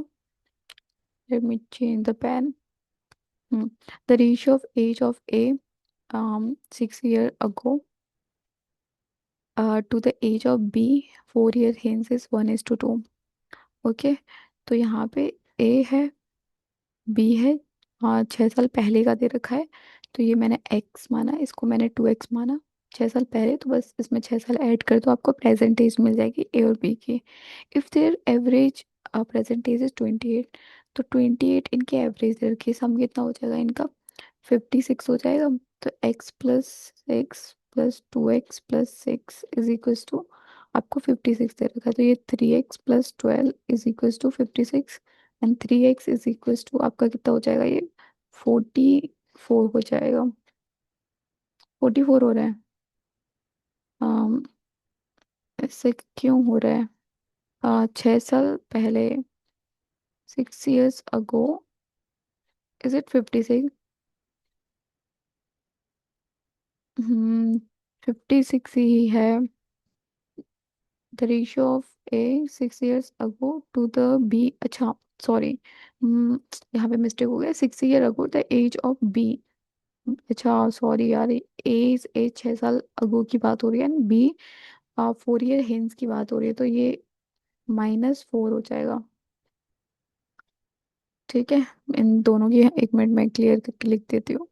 let me change the pen. The ratio of age of A 6 year ago to the age of B 4 year hence is 1:2। Okay, तो यहाँ पे ए है, बी है, 6 साल पहले का दे रखा है, तो ये मैंने एक्स माना, इसको मैंने 2x माना। 6 साल पहले, तो बस इसमें 6 साल ऐड कर दो, आपको प्रेजेंटेज मिल जाएगी ए और बी की। If there average percentage is 28, तो 28 इनके एवरेज दे रखी है, सम कितना हो जाएगा इनका, 56 हो जाएगा। तो x+6 + 2x+6 is equals to, आपको 56 दे रखा है, तो ये 3x+12 is equals to 56, and 3x is equals to आपका कितना हो जाएगा ये, 44 हो जाएगा। 44 हो रहा है। अम, ऐसे क्यों हो रहा है। 6 साल पहले, 6 years ago, इज इट 56? 56 ही है। The ratio of A 6 years ago to the B, अच्छा सॉरी, यहाँ पे मिस्टेक हो गया, 6 year ago the age of B. अच्छा सॉरी यार, एज 6 साल अगो की बात हो रही है, बी 4 year हेंस की बात हो रही है, तो ये -4 हो जाएगा। ठीक है, इन दोनों की 1 मिनट में क्लियर करके लिख देती हूँ।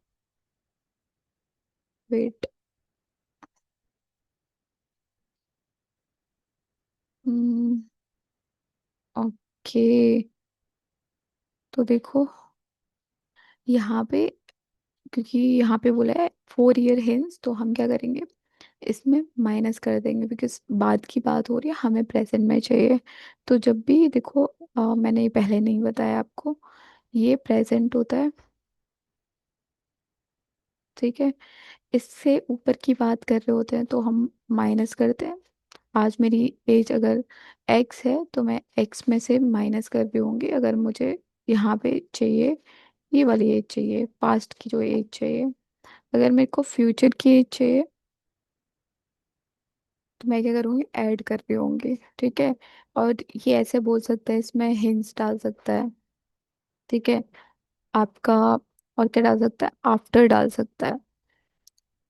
वेट। ओके, तो देखो यहाँ पे, क्योंकि यहाँ पे बोला है 4 year हेंस, तो हम क्या करेंगे, इसमें माइनस कर देंगे, बिकॉज बाद की बात हो रही है, हमें प्रेजेंट में चाहिए। तो जब भी देखो, मैंने ये पहले नहीं बताया आपको, ये प्रेजेंट होता है, ठीक है। इससे ऊपर की बात कर रहे होते हैं तो हम माइनस करते हैं। आज मेरी एज अगर एक्स है, तो मैं एक्स में से माइनस कर रही होंगी, अगर मुझे यहाँ पे चाहिए, ये वाली एज चाहिए, पास्ट की जो एज चाहिए। अगर मेरे को फ्यूचर की एज चाहिए, तो मैं क्या करूँगी, ऐड कर रही होंगी, ठीक है। और ये ऐसे बोल सकता है, इसमें हिंट्स डाल सकता है, ठीक है आपका। और क्या डाल सकता है, आफ्टर डाल सकता है।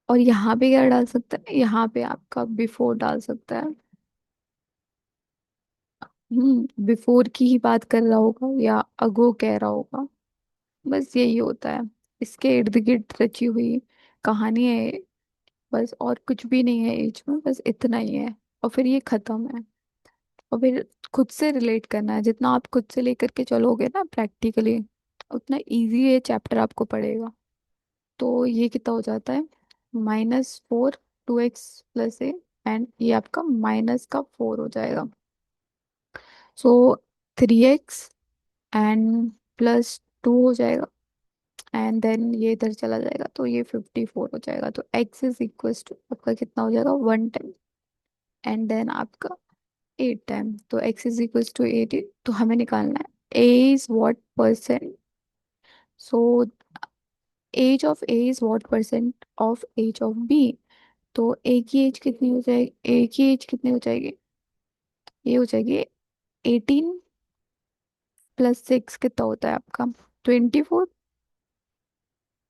और यहाँ पे क्या डाल सकता है, यहाँ पे आपका बिफोर डाल सकता है। बिफोर की ही बात कर रहा होगा या अगो कह रहा होगा, बस यही होता है। इसके इर्द गिर्द रची हुई कहानी है ये, बस और कुछ भी नहीं है एज में, बस इतना ही है। और फिर ये खत्म है। और फिर खुद से रिलेट करना है, जितना आप खुद से लेकर के चलोगे ना प्रैक्टिकली, उतना इजी ये चैप्टर आपको पड़ेगा। तो ये कितना हो जाता है, -4 2x+a, एंड ये आपका माइनस का 4 हो जाएगा। सो 3x एंड +2 हो जाएगा, एंड देन ये इधर चला जाएगा, तो ये 54 हो जाएगा। तो x इज इक्वल टू आपका कितना हो जाएगा, 1 टाइम, एंड देन आपका 8 टाइम, तो x इज इक्वल टू 80। तो हमें निकालना है a is what percent, so age of A is what percent of age of B. तो ए की एज कितनी हो जाएगी, ए की एज कितनी हो जाएगी, ये हो जाएगी 18 + 6 कितना होता है आपका, 24।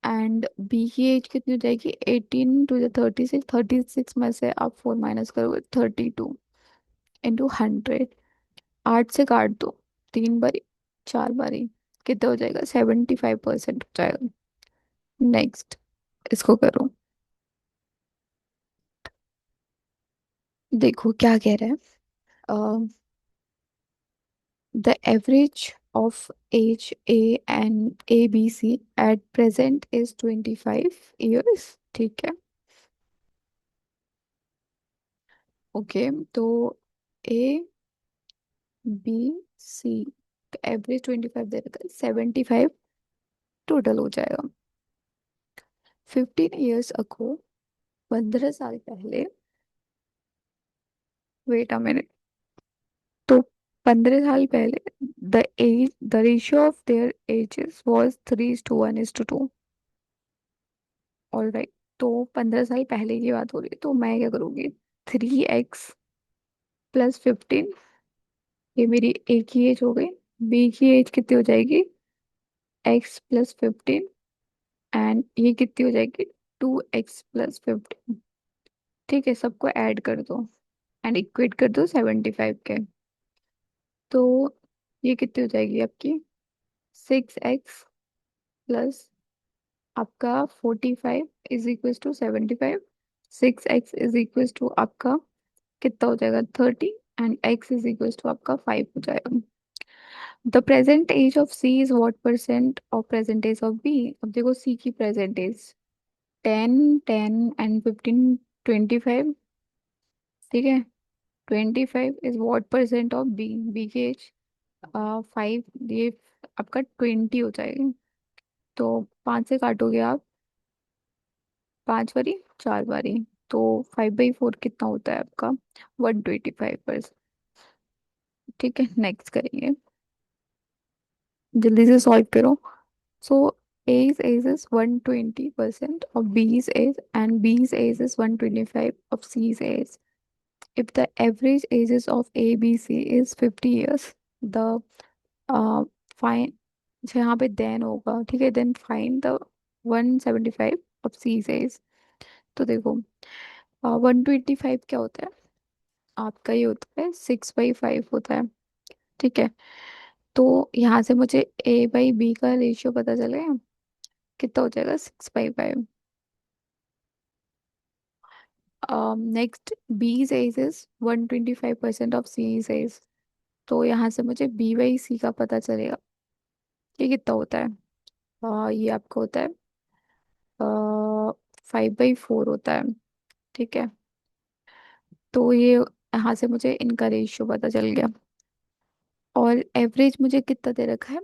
एंड बी की एज कितनी हो जाएगी? 18 टू द 36, 36 में से आप 4 माइनस करोगे, 32 इंटू 100। 8 से काट दो, 3 बारी, 4 बारी, कितना हो जाएगा? 75% हो जाएगा। नेक्स्ट, इसको करो। देखो क्या कह रहा है। The average of age A and A B C at present is 25 years, ठीक है। ओके, तो ए बी सी एवरेज 25 दे रखा है, 75 टोटल हो जाएगा। 15 years अगो, 15 साल पहले, वेट अ मिनट, तो 15 साल पहले the ratio of their edges was 3:1:2। All right, तो 15 साल पहले की बात हो रही है, तो मैं क्या करूँगी? 3x + 15, ये मेरी ए की एज हो गई। बी की एज कितनी हो जाएगी? x + 15, एंड ये कितनी हो जाएगी? 2x + 15। ठीक है, सबको ऐड कर दो एंड इक्वेट कर दो 75 के। तो ये कितनी हो जाएगी आपकी? 6x प्लस आपका 45 is equal to 75। 6x is equal to आपका कितना हो जाएगा? 30, and x is equal to आपका 5 हो जाएगा। The present age of C is what percent of present age of B? अब देखो सी की प्रेजेंट एज 10, 10 एंड 15, 25, ठीक है। 25 is what percent of B? B की एज 5, ये आपका 20 हो जाएगा। तो 5 से काटोगे आप, 5 बारी, 4 बारी, तो 5/4 कितना होता है आपका? 125%। ठीक है, नेक्स्ट करेंगे, जल्दी से सॉल्व करो। सो A's age is 120% of B's age and B's age is 125 of C's age. If the average ages of A, B, C is 50 years, the fine, यहाँ पे then होगा, ठीक है, then find the 175 of C's age। तो देखो 125 क्या होता है आपका? ये होता है 6/5 होता है, ठीक है। तो यहाँ से मुझे A/B का रेशियो पता चलेगा, कितना हो जाएगा? 6/5। Next, B age is 125% of C age. तो यहाँ से मुझे B/C का पता चलेगा, ये कितना होता है? ये आपका होता है 5/4 होता है, ठीक है। तो ये यहाँ से मुझे इनका रेशियो पता चल गया। और एवरेज मुझे कितना दे रखा है?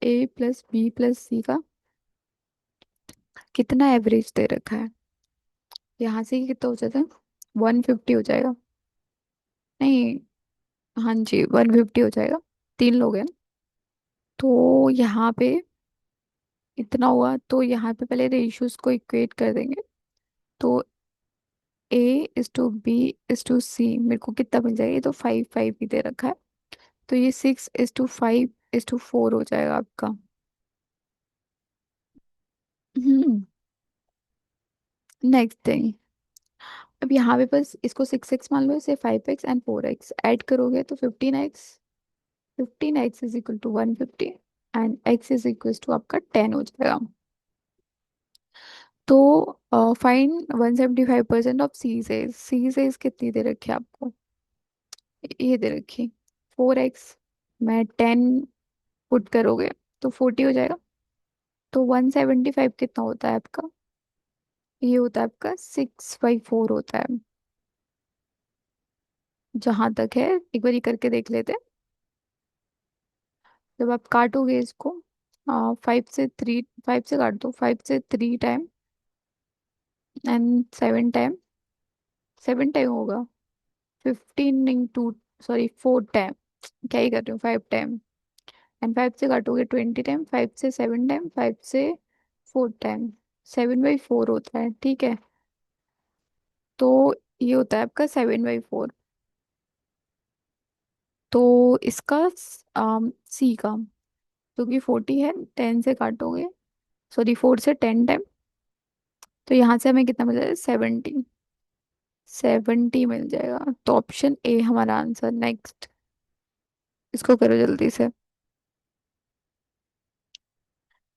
A+B+C का कितना एवरेज दे रखा है? यहाँ से ये कितना हो जाता है? 150 हो जाएगा। नहीं, हाँ जी, 150 हो जाएगा। 3 लोग हैं, तो यहाँ पे इतना हुआ, तो यहाँ पे पहले रेशियोज को इक्वेट कर देंगे। तो A/B/C मेरे को कितना मिल जाएगा? ये तो 5/5 ही दे रखा है, तो ये 6:5:4 हो जाएगा आपका। हम्म। नेक्स्ट थिंग, अब यहाँ पे बस इसको 6x मान लो, इसे 5x एंड 4x ऐड करोगे तो 15x। 15x is equal to 150, and x is equal to आपका 10 हो जाएगा। तो find 175% of C's age. C's age कितनी दे रखी है आपको? ये दे रखी 4x में 10 पुट करोगे तो 40 हो जाएगा। तो 175 कितना होता है आपका? ये होता है आपका 6/4 होता है। जहां तक है एक बार करके देख लेते हैं। जब आप काटोगे इसको, 5 से काट दो, 5 से 3 टाइम एंड 7 टाइम, 7 टाइम होगा। 15 सॉरी 4 टाइम, क्या ही कर रही हूँ, 5 टाइम। एंड 5 से काटोगे 20 टाइम, 5 से 7 टाइम, 5 से 4 टाइम, 7/4 होता है, ठीक है। तो ये होता है आपका 7/4। तो इसका सी का, क्योंकि 40 है, 10 से काटोगे सॉरी 4 से 10 टाइम। तो यहाँ से हमें कितना मिल जाएगा, 70। 70 मिल जाएगा, तो ऑप्शन ए हमारा आंसर। नेक्स्ट, इसको करो जल्दी से।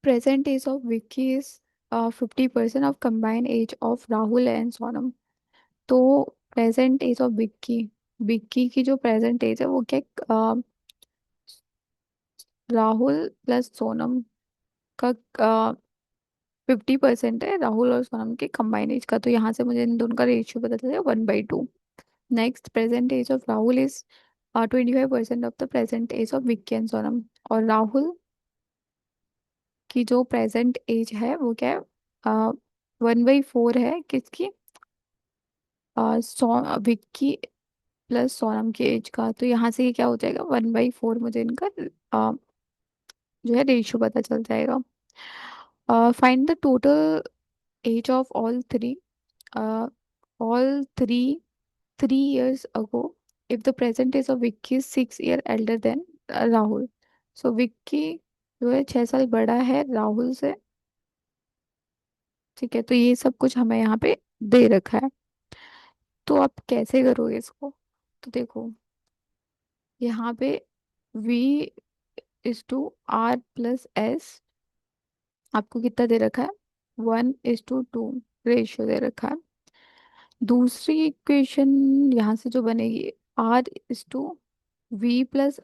Present age of Vicky is 50% of combined age of Rahul and Sonam. तो present age of Vicky, Vicky की जो प्रेजेंट एज है वो क्या, राहुल प्लस सोनम का 50% है, राहुल और सोनम के कंबाइन एज का। तो यहाँ से मुझे इन दोनों का रेशियो पता चलेगा 1/2। Next, present age of Rahul is 25% of the present age of Vicky and Sonam. और राहुल की जो प्रेजेंट एज है वो क्या है, 1/4 है किसकी, विक्की प्लस सोनम की एज का। तो यहाँ से ये क्या हो जाएगा, 1/4 मुझे इनका जो है रेशियो पता चल जाएगा। Find the total age of all three 3 years ago if the present age of Vicky is 6 year elder than Rahul. सो विक्की जो है 6 साल बड़ा है राहुल से। ठीक है, तो ये सब कुछ हमें यहाँ पे दे रखा है। तो आप कैसे करोगे इसको, तो देखो यहाँ पे V R+S आपको कितना दे रखा है, 1:2 रेशियो दे रखा है। दूसरी इक्वेशन यहाँ से जो बनेगी, R:V+S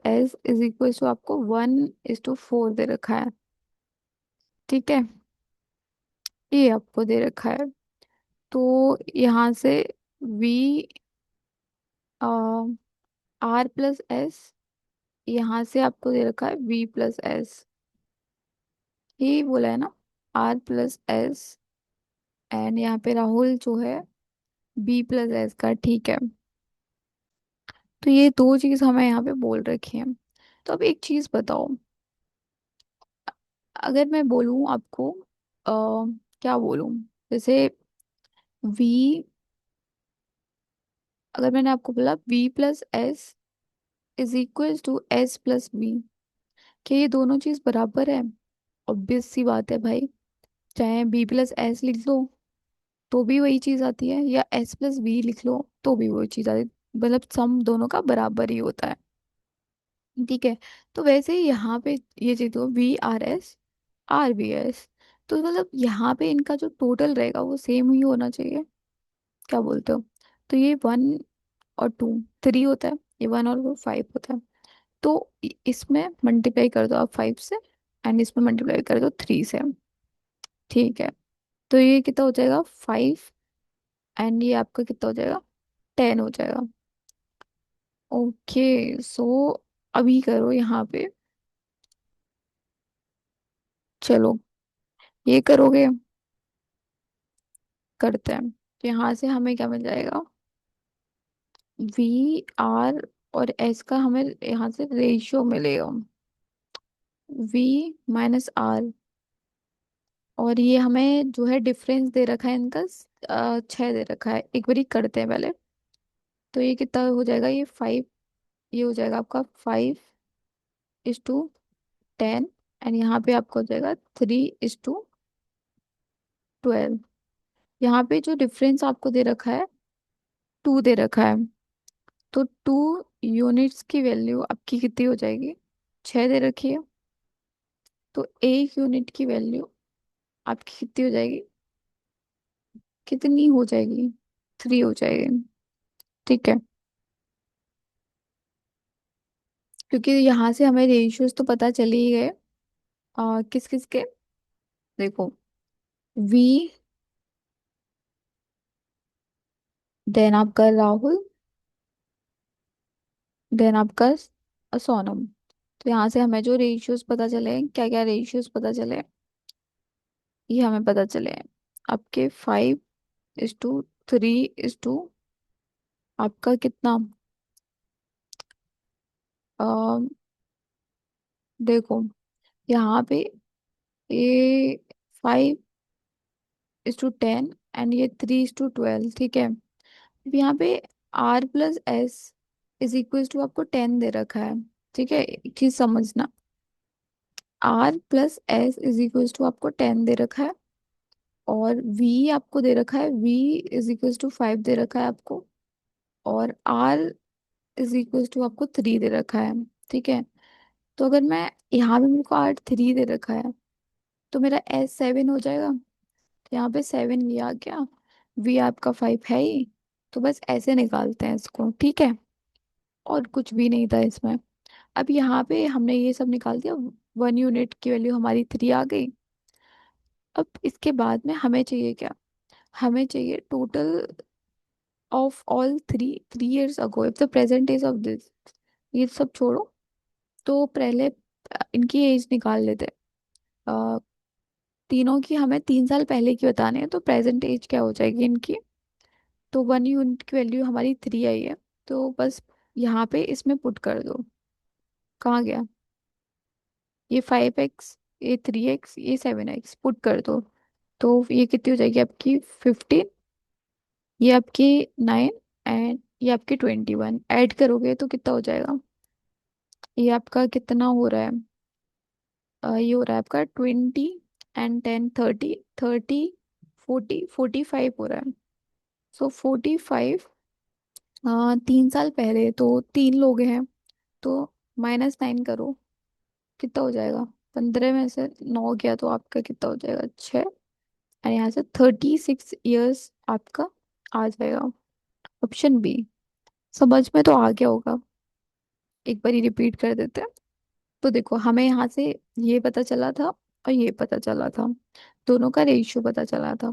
आपको 1:4 दे रखा है। ठीक है, ये आपको दे रखा है। तो यहाँ से V R+S, यहाँ से आपको दे रखा है V+S, यही बोला है ना, R+S। एंड यहाँ पे राहुल जो है B+S का। ठीक है, तो ये दो चीज हमें यहाँ पे बोल रखी है। तो अब एक चीज बताओ, अगर मैं बोलूँ आपको, क्या बोलूँ, जैसे V, अगर मैंने आपको बोला V+S = S+B, क्या ये दोनों चीज बराबर है? ऑब्वियस सी बात है भाई, चाहे B+S लिख लो तो भी वही चीज आती है, या S+B लिख लो तो भी वही चीज आती है। मतलब सम दोनों का बराबर ही होता है। ठीक है, तो वैसे ही यहाँ पे ये चीज हो VRS RBS, तो मतलब यहाँ पे इनका जो टोटल रहेगा वो सेम ही होना चाहिए। क्या बोलते हो? तो ये 1 और 2 3 होता है, ये 1 और 5 होता है। तो इसमें मल्टीप्लाई कर दो आप 5 से, एंड इसमें मल्टीप्लाई कर दो 3 से। ठीक है, तो ये कितना हो जाएगा, 5, एंड ये आपका कितना हो जाएगा, 10 हो जाएगा। ओके, सो अभी करो यहाँ पे, चलो ये करोगे, करते हैं। तो यहाँ से हमें क्या मिल जाएगा, V R और S का हमें यहाँ से रेशियो मिलेगा, V-R। और ये हमें जो है डिफरेंस दे रखा है इनका, 6 दे रखा है। एक बारी करते हैं पहले। तो ये कितना हो जाएगा, ये 5, ये हो जाएगा आपका 5:10। एंड यहाँ पे आपका हो जाएगा 3:12। यहाँ पे जो डिफरेंस आपको दे रखा है, 2 दे रखा है। तो 2 यूनिट्स की वैल्यू आपकी कितनी हो जाएगी, 6 दे रखी है। तो 1 यूनिट की वैल्यू आपकी कितनी हो जाएगी, कितनी हो जाएगी, 3 हो जाएगी। ठीक है, क्योंकि यहाँ से हमें रेशियोज तो पता चल ही गए, किस किस के, देखो V, देन आपका राहुल, देन आपका सोनम। तो यहाँ से हमें जो रेशियोज पता चले, क्या क्या रेशियोज पता चले, ये हमें पता चले। आपके 5:3, आपका कितना, अ, देखो यहाँ पे ये 5:10 एंड ये 3:12। ठीक है, अब यहाँ पे R+S = आपको 10 दे रखा है। ठीक है, एक चीज समझना, R plus S is equal to आपको 10 दे रखा है, और वी आपको दे रखा है, वी इज इक्वल टू 5 दे रखा है आपको, और आर इज इक्वल टू आपको 3 दे रखा है। ठीक है। तो अगर मैं यहाँ पे मेरे को आर 3 दे रखा है, तो मेरा एस 7 हो जाएगा। तो यहाँ पे 7 वी आ गया, वी आपका 5 है ही। तो बस ऐसे निकालते हैं इसको, ठीक है। और कुछ भी नहीं था इसमें। अब यहाँ पे हमने ये सब निकाल दिया, 1 यूनिट की वैल्यू हमारी 3 आ गई। अब इसके बाद में हमें चाहिए क्या? हमें चाहिए total of all 3 3 years ago if the present age of this. ये सब छोड़ो। तो पहले इनकी एज निकाल लेते हैं। तीनों की हमें 3 साल पहले की बतानी है, तो प्रेजेंट एज क्या हो जाएगी इनकी? तो 1 यूनिट की वैल्यू हमारी 3 आई है, तो बस यहाँ पे इसमें पुट कर दो। कहाँ गया? ये 5x, ये 3x, ये 7x पुट कर दो। तो ये कितनी हो जाएगी आपकी? 15। ये आपकी 9, एंड ये आपकी 21 ऐड करोगे तो कितना हो जाएगा? ये आपका कितना हो रहा है? ये हो रहा है आपका 20 एंड 10 30 30 40 45 हो रहा है। सो 45। 3 साल पहले तो 3 लोग हैं, तो -9 करो, कितना हो जाएगा? 15 में से 9 गया तो आपका कितना हो जाएगा? 6। और यहाँ से 36 years आपका आ जाएगा। Option B. समझ में तो आ गया होगा। एक बार ही रिपीट कर देते हैं। तो देखो, हमें यहाँ से ये पता चला था और ये पता चला था, दोनों का रेशियो पता चला था।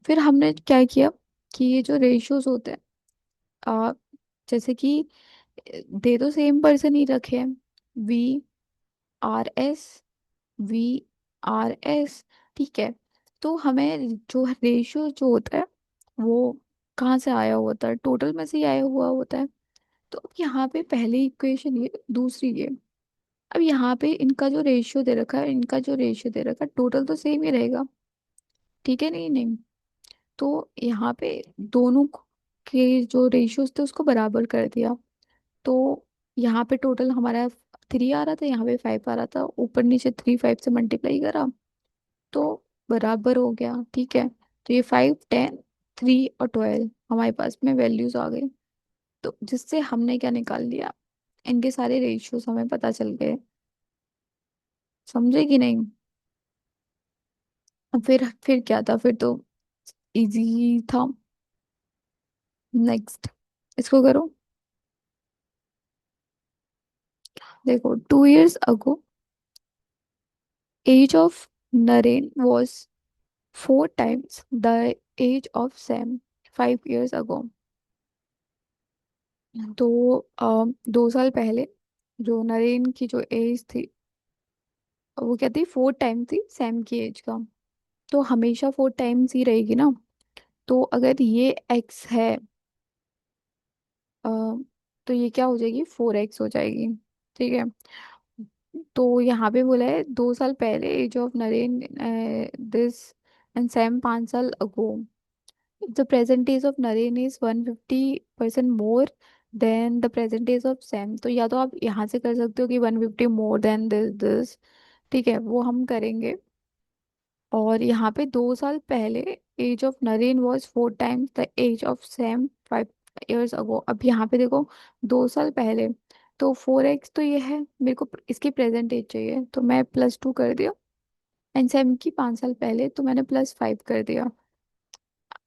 फिर हमने क्या किया कि ये जो रेशियोज होते हैं, आ, जैसे कि दे तो सेम पर्सन ही रखे हैं, V R S, V R S. ठीक है। तो हमें जो रेशियो जो होता है वो कहाँ से आया हुआ होता है? टोटल में से ही आया हुआ होता है। तो अब यहाँ पे पहली इक्वेशन ये, दूसरी ये। अब यहाँ पे इनका जो रेशियो दे रखा है, इनका जो रेशियो दे रखा है, टोटल तो सेम ही रहेगा। ठीक है, नहीं नहीं। तो यहाँ पे दोनों के जो रेशियोज थे उसको बराबर कर दिया। तो यहाँ पे टोटल हमारा 3 आ रहा था, यहाँ पे 5 आ रहा था, ऊपर नीचे 3 5 से मल्टीप्लाई करा तो बराबर हो गया। ठीक है। तो ये 5 10 3 और 12 हमारे पास में वैल्यूज आ गई। तो जिससे हमने क्या निकाल लिया? इनके सारे रेशियोज हमें पता चल गए। समझे कि नहीं? अब फिर क्या था? फिर तो इजी था। नेक्स्ट, इसको करो। देखो, 2 years ago age of Naren was 4 times the age of Sam 5 years ago। तो 2 साल पहले जो नरेन की जो एज थी, वो क्या थी? 4 टाइम थी सैम की एज का। तो हमेशा 4 टाइम्स ही रहेगी ना। तो अगर ये एक्स है, अ, तो ये क्या हो जाएगी? 4x हो जाएगी। ठीक है। तो यहाँ पे बोला है 2 साल पहले age of Naren this and Sam 5 साल ago. The present age of Naren is 150% more than the present age of Sam. तो या तो आप यहाँ से कर सकते हो कि 150 मोर देन दिस। ठीक है, वो हम करेंगे। और यहाँ पे 2 साल पहले age of Naren was 4 times the age of Sam 5 years ago. अब यहाँ पे देखो, 2 साल पहले, तो 4x तो ये है, मेरे को इसकी प्रेजेंट एज चाहिए, तो मैं +2 कर दिया। एंड सैम की 5 साल पहले, तो मैंने +5 कर दिया।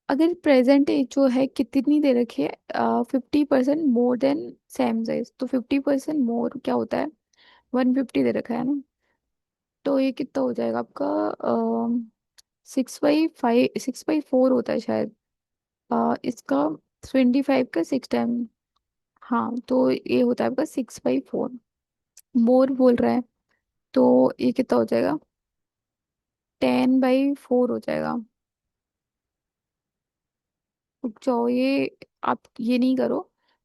अगर प्रेजेंट एज जो है कितनी दे रखी है? 50% मोर देन सैम एज। तो 50% मोर क्या होता है? 150 दे रखा है ना। तो ये कितना हो जाएगा आपका? 6/5, 6/4 होता है शायद। इसका 25 का 6 टाइम। हाँ, तो ये होता है आपका 6/4। मोर बोल रहा है, तो ये कितना हो जाएगा? 10/4 हो जाएगा। रुक जाओ, ये आप ये नहीं करो।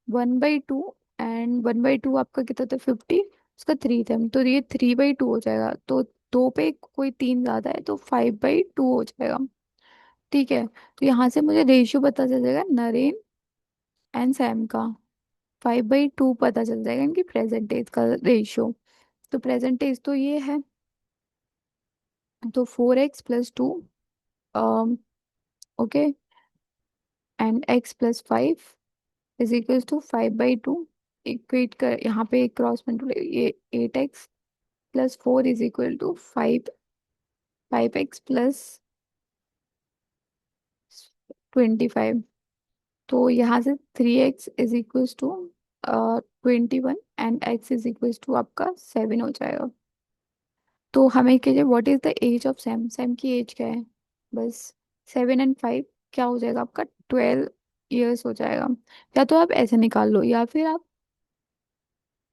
1/2, एंड 1/2 आपका कितना था? 50। उसका 3 टाइम, तो ये 3/2 हो जाएगा। तो दो पे कोई 3 ज्यादा है, तो 5/2 हो जाएगा। ठीक है। तो यहाँ से मुझे रेशियो पता चल जाएगा नरेन एंड सैम का। 5/2 पता चल जाएगा इनकी प्रेजेंटेज का रेशियो। तो प्रेजेंटेज तो ये है। तो 4x+2, okay, and x+5 is equal to 5/2। Equate कर, यहाँ पे क्रॉस मल्टीप्लाई, ये 8x+4 is equal to 5x+25। तो यहाँ से 3x is equal to 21 and x is equal to आपका 7 हो जाएगा। तो हमें कीजिए, what is the age of Sam, Sam की एज क्या है? बस 7 और 5 क्या हो जाएगा आपका? 12 ईयर्स हो जाएगा। या तो आप ऐसे निकाल लो, या फिर आप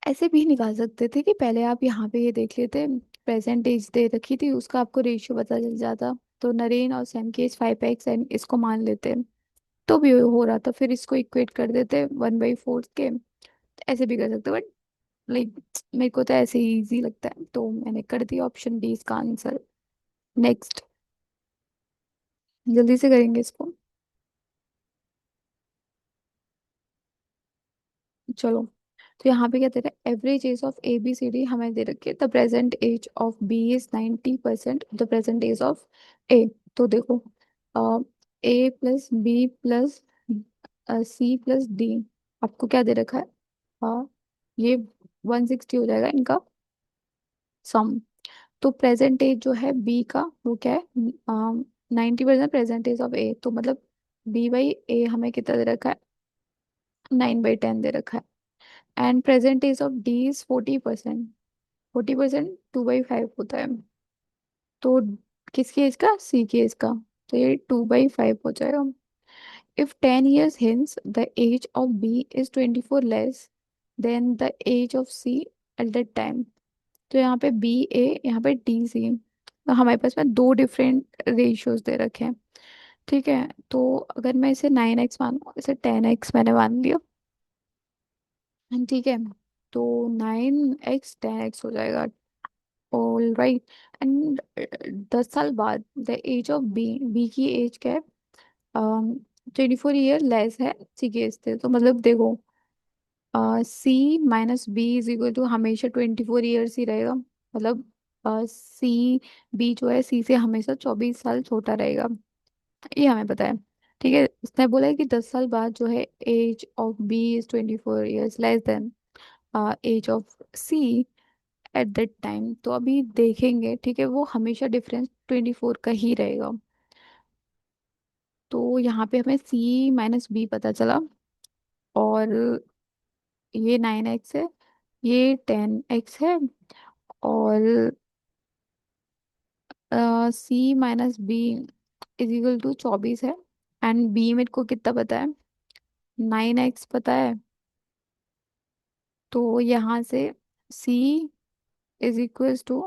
ऐसे भी निकाल सकते थे कि पहले आप यहाँ पे ये देख लेते, प्रेजेंट एज दे रखी थी, उसका आपको रेशियो पता चल जाता। तो नरेन और सैम की एज 5x एंड इसको मान लेते, तो भी हो रहा था, फिर इसको इक्वेट कर देते 1/4 के। ऐसे भी कर सकते, बट लाइक मेरे को तो ऐसे ही इजी लगता है, तो मैंने कर दिया ऑप्शन डी इसका आंसर। नेक्स्ट, जल्दी से करेंगे इसको। चलो, तो यहाँ पे क्या दे रहा है? एवरेज एज ऑफ ABCD हमें दे रखी है, the present age of B is 90% the present age of A. तो देखो, A+B+C+D, आपको क्या दे रखा है? ये 160 हो जाएगा इनका सम। तो प्रेजेंट एज जो है बी का वो क्या है? 90% प्रेजेंट एज ऑफ ए, तो मतलब B/A हमें कितना दे रखा है? 9/10 दे रखा है। And present age of D is 40%। 40% 2/5 होता है। तो किसकी एज का? सी की एज का। तो ये 2/5 हो जाएगा। If 10 years hence the age of B is 24 less than the age of C at that time। तो यहाँ पे BA, यहाँ पे DC, तो हमारे पास में दो डिफरेंट रेशियोज दे रखे हैं। ठीक है, तो अगर मैं इसे 9x मानूँ, इसे 10x मैंने मान लिया। ठीक है, तो 9x 10x हो जाएगा। All right. एंड 10 साल बाद the age of B, B की एज क्या है? 24 ईयर लेस है सी की एज से। तो मतलब देखो, C-B इज इक्वल टू हमेशा 24 ईयर्स ही रहेगा, मतलब बी जो है सी से हमेशा 24 साल छोटा रहेगा, ये हमें पता है। ठीक है, इसने बोला है कि 10 साल बाद जो है age of B is 24 years less than age of C at that time. तो अभी देखेंगे, ठीक है, वो हमेशा डिफरेंस 24 का ही रहेगा। तो यहाँ पे हमें C-B पता चला, और ये 9x है, ये 10x है, और C-B इज इक्वल टू 24 है। एंड बी मेरे को कितना पता है? 9x पता है। तो यहाँ से C is equal to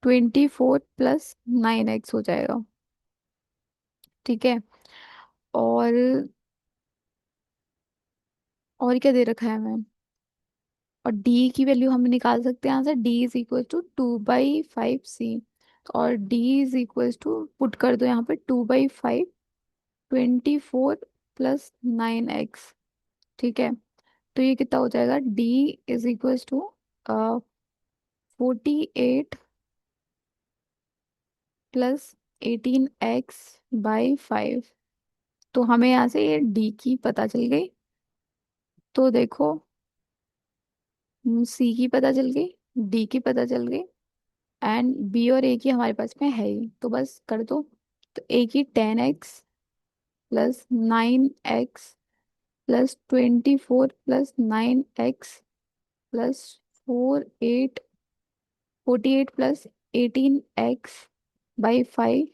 24 + 9x हो जाएगा। ठीक है, और क्या दे रखा है हमें? और डी की वैल्यू हम निकाल सकते हैं यहाँ से, D = 2/5C। और D = पुट कर दो यहाँ पे 2/5, 24 + 9x। ठीक है, तो ये कितना हो जाएगा? D = 48 + 18x/5। तो हमें यहाँ से ये D की पता चल गई। तो देखो, C की पता चल गई, D की पता चल गई, एंड बी और ए की हमारे पास में है ही, तो बस कर दो। तो ए की 10x + 9x + 48 + 18x/5,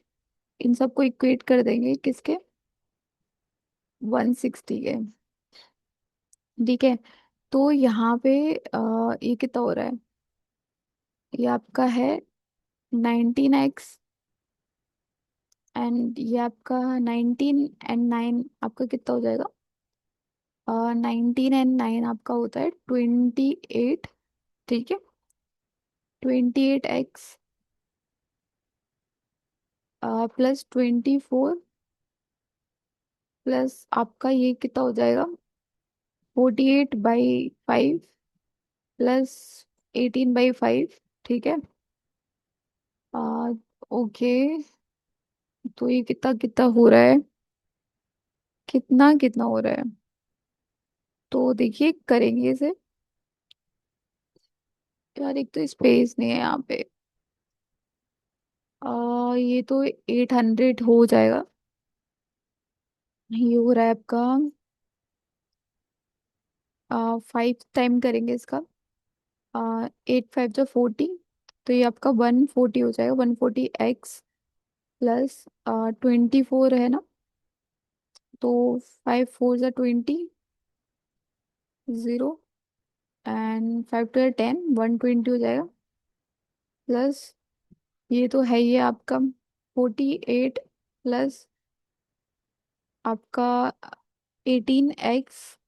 इन सबको इक्वेट कर देंगे किसके? 160 के। ठीक है, तो यहाँ पे ये कितना हो रहा है? ये आपका है 19x, एंड ये आपका 19 एंड 9 आपका कितना हो जाएगा? 19 एंड 9 आपका होता है 28। ठीक है, 28x +24 प्लस आपका ये कितना हो जाएगा? 48/5 + 18/5। ठीक है, आ, ओके। तो ये कितना कितना हो रहा है, कितना कितना हो रहा है? तो देखिए करेंगे इसे। यार एक तो स्पेस नहीं है यहाँ पे। ये तो 800 हो जाएगा। ये हो रहा है आपका 5 टाइम करेंगे इसका। 8 5 जो 40। तो ये आपका 140 हो जाएगा, 140 x प्लस 24 है ना। तो 5 4 जा 20, 0। एंड 5 2 10, 120 हो जाएगा। प्लस ये तो है ही है आपका 48 प्लस आपका 18 x।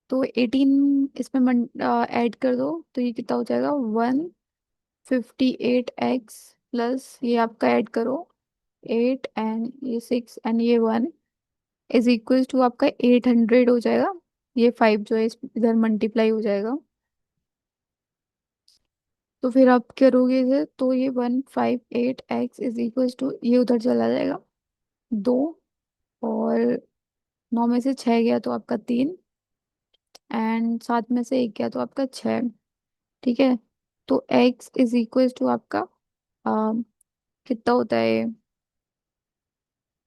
तो 18 इसमें ऐड कर दो तो ये कितना हो जाएगा 158 x प्लस ये आपका ऐड करो 8 एंड ये 6 एंड ये 1 इज इक्वल टू आपका 800 हो जाएगा। ये 5 जो है इधर मल्टीप्लाई हो जाएगा। तो फिर आप करोगे इधर तो ये 158 x इज इक्वल टू ये उधर चला जाएगा 2। और 9 में से 6 गया तो आपका 3 एंड 7 में से 1 गया तो आपका 6। ठीक है। तो x इज इक्वल टू आपका कितना होता है,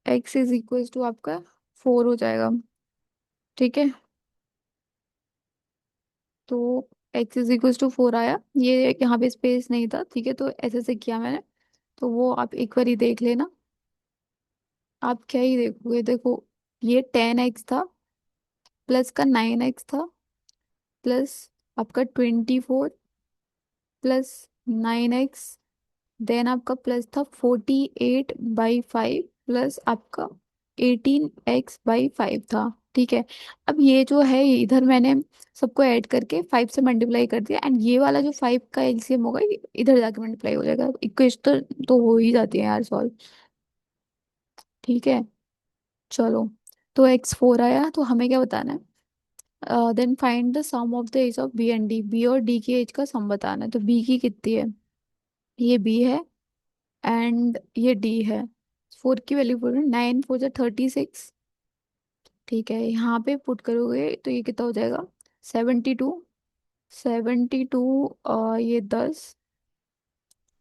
x इज इक्वल टू आपका 4 हो जाएगा। ठीक है। तो x इज इक्वल टू 4 आया, ये यहाँ पे स्पेस नहीं था, ठीक है, तो ऐसे से किया मैंने। तो वो आप एक बार ही देख लेना। आप क्या ही देखोगे, देखो ये 10 x था प्लस का 9 x था प्लस आपका 24 प्लस 9 x, देन आपका प्लस था 48/5 प्लस आपका 18 x/5 था। ठीक है। अब ये जो है इधर मैंने सबको ऐड करके 5 से मल्टीप्लाई कर दिया एंड ये वाला जो 5 का एलसीएम होगा ये इधर जाके मल्टीप्लाई हो जाएगा। इक्वेशन तो हो ही जाती है यार सॉल्व। ठीक है। चलो। तो x4 आया तो हमें क्या बताना है, then find the sum of the age of B and D, B और डी की एज का सम बताना है। तो बी की कितनी है, ये बी है एंड ये डी है। 4 की वैल्यू पुट 9 4 जा 36। ठीक है, यहाँ पे पुट करोगे तो ये कितना हो जाएगा 72। 72 ये 10,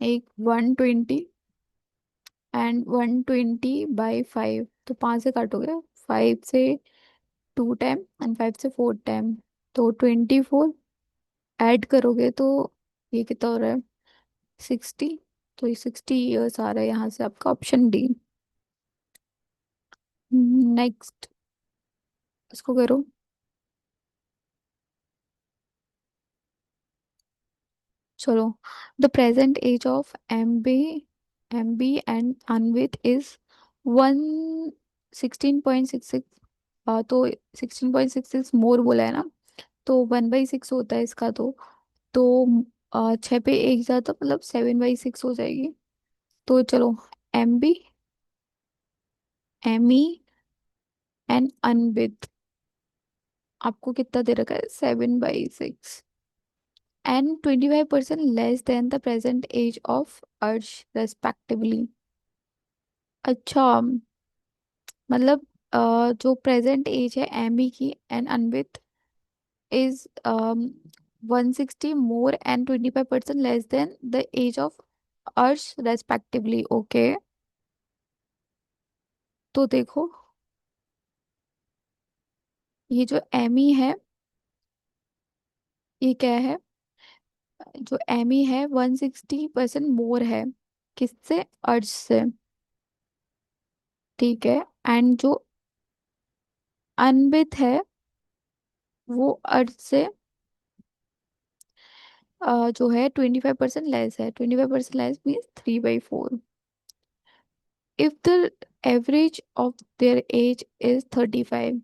एक 120 एंड 120/5। तो 5 से काटोगे, 5 से 2 टाइम एंड 5 से 4 टाइम। तो 24 ऐड करोगे तो ये कितना हो रहा है 60। तो ये 60 ईयर्स आ रहा है यहाँ से आपका ऑप्शन डी। नेक्स्ट इसको करो। चलो। The present age of M B and Anvit is 116.66। तो 16.66 मोर बोला है ना। तो 1/6 होता है इसका। तो 6 पे 1 जाता मतलब 7/6 हो जाएगी। तो चलो एम ई एंड अनवित आपको कितना दे रखा है 7/6 and 25% less than the present age of Arsh respectively. अच्छा, मतलब जो प्रेजेंट एज है एमी की and Anvith is 160 more and 25% less than the age of Arsh respectively. Okay. तो देखो ये जो एमी है ये क्या है, जो एमी है 160% मोर है किससे, अर्श से। ठीक है। एंड जो अनविथ है वो अर्श से जो है 25% लेस है, 25% less means 3/4। If the average of their age is 35,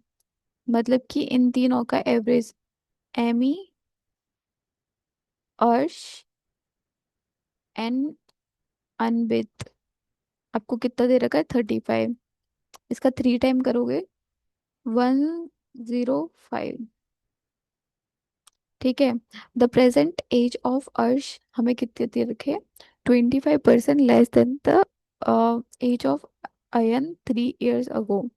मतलब कि इन तीनों का average Amy, Arsh and Anbit आपको कितना दे रखा है 35। इसका 3 टाइम करोगे 105। ठीक है। द प्रेजेंट एज ऑफ अर्श हमें कितने दे रखे 25% less than the age of Ayan 3 years ago.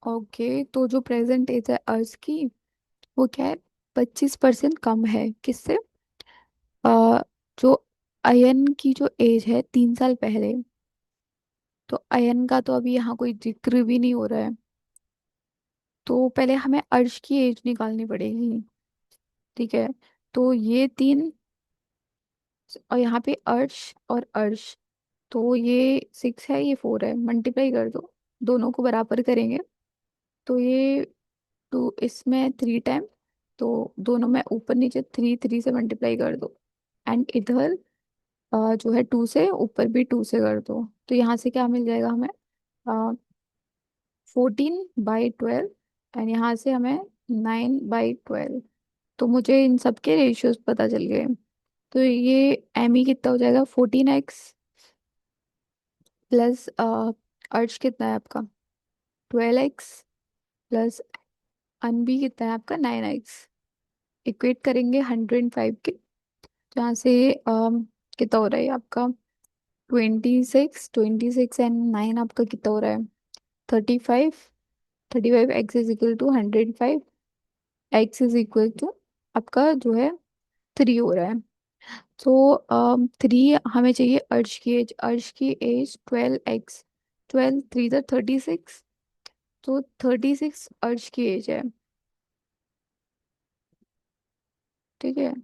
Okay, तो जो प्रेजेंट एज है अर्थ की, वो क्या है, 25% कम है किससे, अ, जो अयन की जो एज है 3 साल पहले। तो अयन का तो अभी यहाँ कोई जिक्र भी नहीं हो रहा है। तो पहले हमें अर्श की एज निकालनी पड़ेगी। ठीक है, तो ये तीन, और यहाँ पे अर्श और अर्श, तो ये 6 है, ये 4 है, मल्टीप्लाई कर दो, दोनों को बराबर करेंगे। तो ये 2 इसमें 3 टाइम, तो दोनों में ऊपर नीचे 3 3 से मल्टीप्लाई कर दो। एंड इधर जो है 2 से ऊपर भी 2 से कर दो। तो यहाँ से क्या मिल जाएगा हमें, 14/12। एंड यहाँ से हमें 9/12। तो मुझे इन सब के रेशियोज पता चल गए। तो ये एम ई कितना हो जाएगा, 14x प्लस अर्श कितना है आपका, 12x प्लस अन बी कितना है आपका, 9x। इक्वेट करेंगे 105 के, जहाँ से कितना हो रहा है आपका, 26 एंड 9 आपका कितना हो रहा है, 35। 35x is equal to 105, x is equal to आपका जो है 3 हो रहा है। तो 3 हमें चाहिए अर्श की एज, अर्श की एज 12x, 12 3 36। तो 36 अर्श की एज है। ठीक है,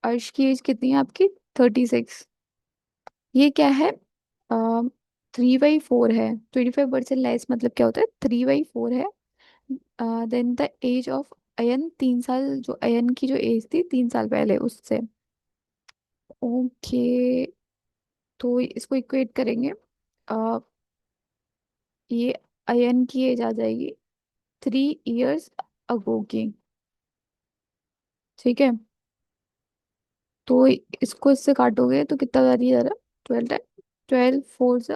अर्श की एज कितनी है आपकी, 36। ये क्या है, 3/4 है, 25% लेस, मतलब क्या होता है, 3/4 है। Then the age of Ayan, 3 साल, जो अयन की जो एज थी 3 साल पहले उससे। ओके, तो इसको इक्वेट करेंगे, अ, ये अयन की एज आ जाएगी 3 years अगो की। ठीक है, तो इसको इससे काटोगे तो कितना जा रहा है, 12 है, 12 4 से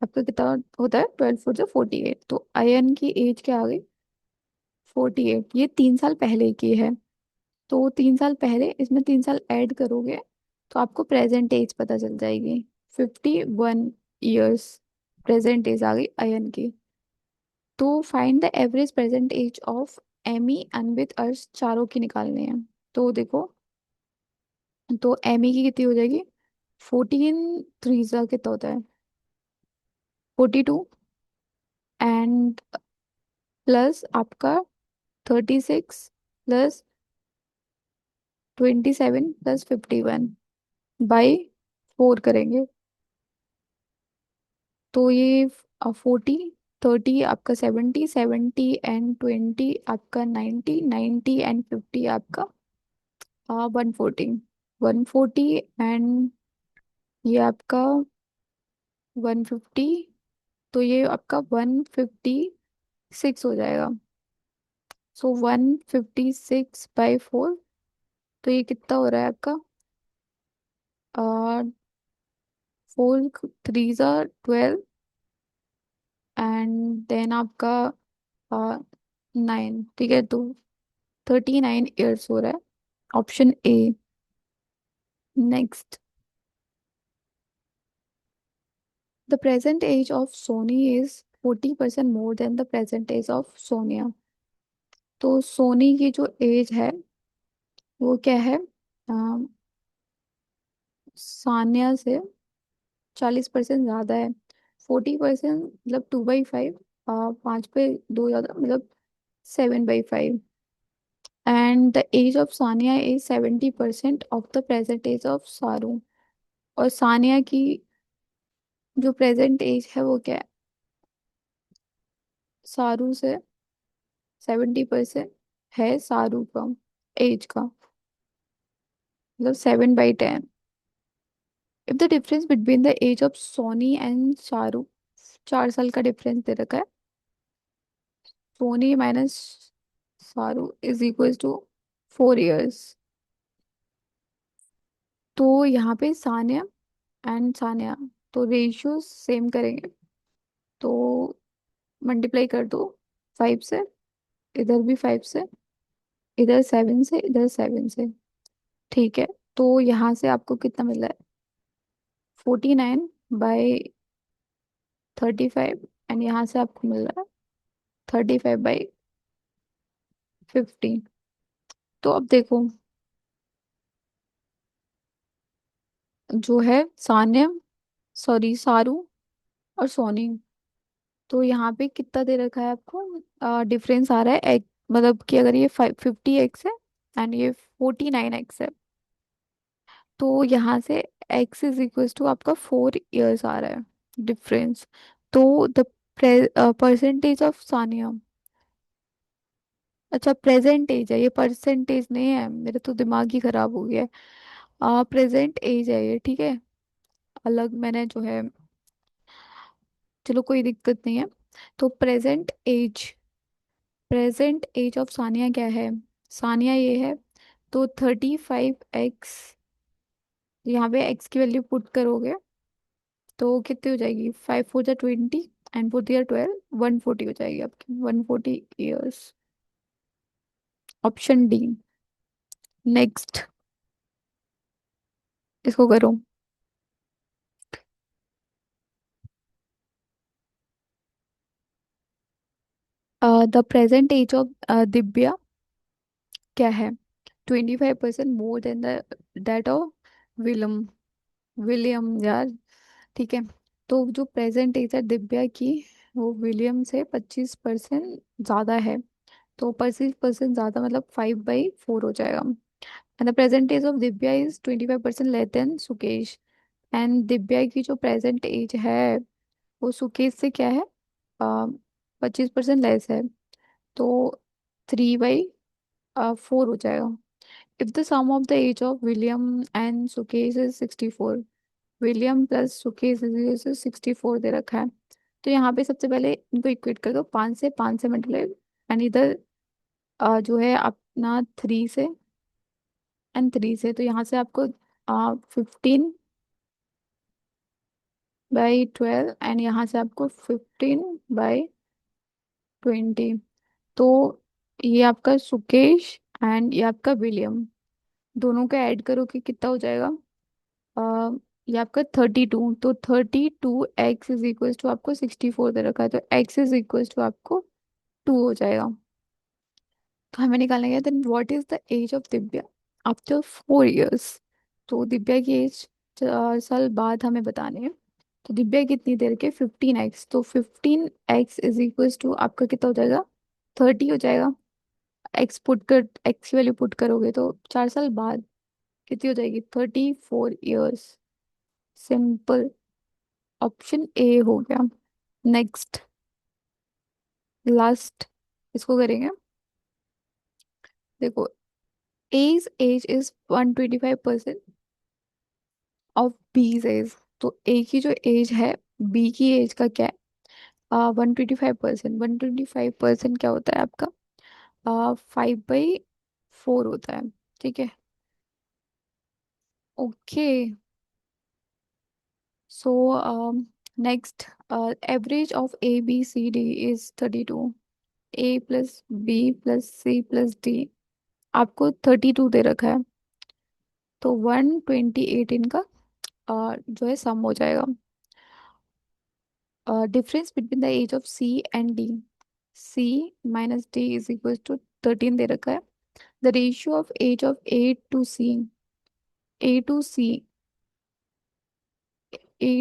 आपका कितना होता है, 12 4 से 48। तो अयन की एज क्या आ गई, 48। ये 3 साल पहले की है। तो 3 साल पहले, इसमें 3 साल ऐड करोगे तो आपको प्रेजेंट एज पता चल जाएगी, 51 years प्रेजेंट एज आ गई अयन की। तो find the average present age of Amy, Anvith Arsh, चारों की निकालनी है। तो देखो, तो एमी की कितनी हो जाएगी, 14 3 कितना होता है, 42। एंड प्लस आपका 36 प्लस 27 प्लस 51/4 करेंगे। तो ये 40, 30 आपका 70, 70 एंड 20 आपका 90, 90 एंड 50 आपका 140। 140 एंड ये आपका 150। तो ये आपका 156 हो जाएगा। सो 156/4। तो ये कितना हो रहा है आपका, 4 3 12 एंड देन आपका 9। ठीक है, तो 39 years हो रहा है, option A. Next, the present age of Soni is 40% more than the present age of Sonia. तो सोनी की जो एज है वो क्या है, अम, सानिया से 40% ज्यादा है। 40% मतलब 2/5, 5 पे 2 ज्यादा, मतलब 7/5। And the age of Saniya is 70% of the present age of Saru. और सानिया की जो प्रेजेंट एज है वो क्या है, सारू से 70% है सारू का एज का, मतलब 7/10। If the difference between the age of Soni and Shahrukh, 4 साल का डिफरेंस दे रखा है, Soni minus Shahrukh is equal to 4 years। तो यहाँ पे सानिया एंड सानिया, तो रेशियो सेम करेंगे। तो मल्टीप्लाई कर दो 5 से, इधर भी 5 से, इधर 7 से, इधर 7 से। ठीक है, तो यहाँ से आपको कितना मिल रहा है? 49/35, एंड यहाँ से आपको मिल रहा है 35/50। तो अब देखो, जो है सान्या, सॉरी सारू और सोनी, तो यहाँ पे कितना दे रखा है आपको? डिफरेंस आ रहा है एक, मतलब कि अगर ये 50x है एंड ये 49x है, तो यहाँ से x इज इक्वल टू आपका 4 years आ रहा है डिफरेंस। तो द परसेंटेज ऑफ सानिया, अच्छा प्रेजेंट एज है, ये परसेंटेज नहीं है, मेरा तो दिमाग ही खराब हो गया है। प्रेजेंट एज है ये, ठीक है, अलग मैंने जो है, चलो कोई दिक्कत नहीं है। तो प्रेजेंट एज ऑफ सानिया क्या है? सानिया ये है, तो 35x, यहाँ पे x की वैल्यू पुट करोगे तो कितनी हो जाएगी? 5 4 जा 20, एंड 4 3 जा 12, 140 हो जाएगी आपकी, 140 years। Option D. नेक्स्ट, इसको करो। The present age of Divya क्या है? 25% more than the that of William William यार, ठीक है। तो जो प्रेजेंट एज है दिव्या की, वो विलियम से 25% ज़्यादा है। तो 25% ज़्यादा मतलब 5/4 हो जाएगा। And the present age of Divya is 25% less than Sukesh. And Divya की जो प्रेजेंट एज है, वो सुकेश से क्या है? 25% लेस है। तो 3/4 हो जाएगा। If the sum of the age of William and Sukesh is 64, William plus Sukesh is 64 दे रखा है। तो यहाँ पे सबसे पहले इनको इक्वेट कर दो, 5 से मल्टीप्लाई, एंड इधर जो है अपना 3 से, तो यहाँ से आपको 15/12, एंड यहाँ से आपको 15/20। तो ये आपका सुकेश एंड ये आपका विलियम, दोनों का ऐड करो कि कितना हो जाएगा? ये आपका 32, तो 32x इज इक्वल टू आपको 64 दे रखा है, तो x इज इक्वल टू आपको 2 हो जाएगा। तो हमें निकालना है then what is the age of Divya after 4 years। तो दिव्या की एज 4 साल बाद हमें बताने हैं। तो दिव्या कितनी देर के? 15x, तो 15x इज इक्वल टू आपका कितना हो जाएगा? 30 हो जाएगा। एक्स की वैल्यू पुट करोगे तो 4 साल बाद कितनी हो जाएगी? 34 years। सिंपल, ऑप्शन ए हो गया। नेक्स्ट, लास्ट, इसको करेंगे। देखो, एज एज इज 125% ऑफ बीज एज। तो ए की जो एज है, बी की एज का क्या है? 125%। 125% क्या होता है आपका? 5/4 होता है, ठीक है। Okay, so next, average of ABCD is 32। A plus B plus C plus D, आपको 32 दे रखा है, तो 128 इनका जो है सम हो जाएगा। Difference between the age of C and D, C - D is equal to 13 दे रखा है। The ratio of age of A to C A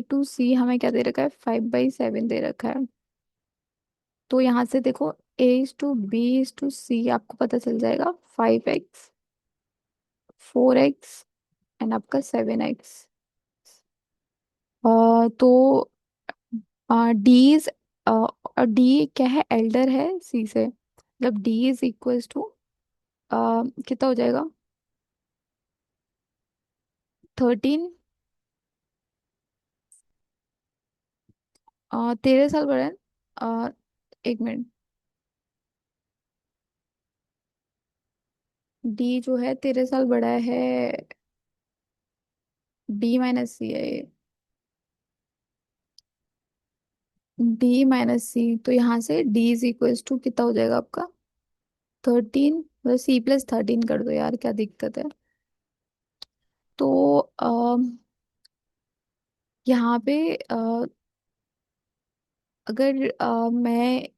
to C हमें क्या दे रखा है? 5/7 दे रखा है। तो यहाँ से देखो, A/B/C आपको पता चल जाएगा, 5x, 4x एंड आपका 7x। तो डी इज, डी क्या है? एल्डर है सी से, मतलब डी इज इक्वल्स टू कितना हो जाएगा? 13, 13 साल बड़ा है। अ, एक मिनट, डी जो है 13 साल बड़ा है, D - C है ये, D - C, तो यहाँ से डी इज इक्वल्स टू कितना हो जाएगा आपका? 13, मतलब C + 13 कर दो यार, क्या दिक्कत है? तो यहाँ पे अगर मैं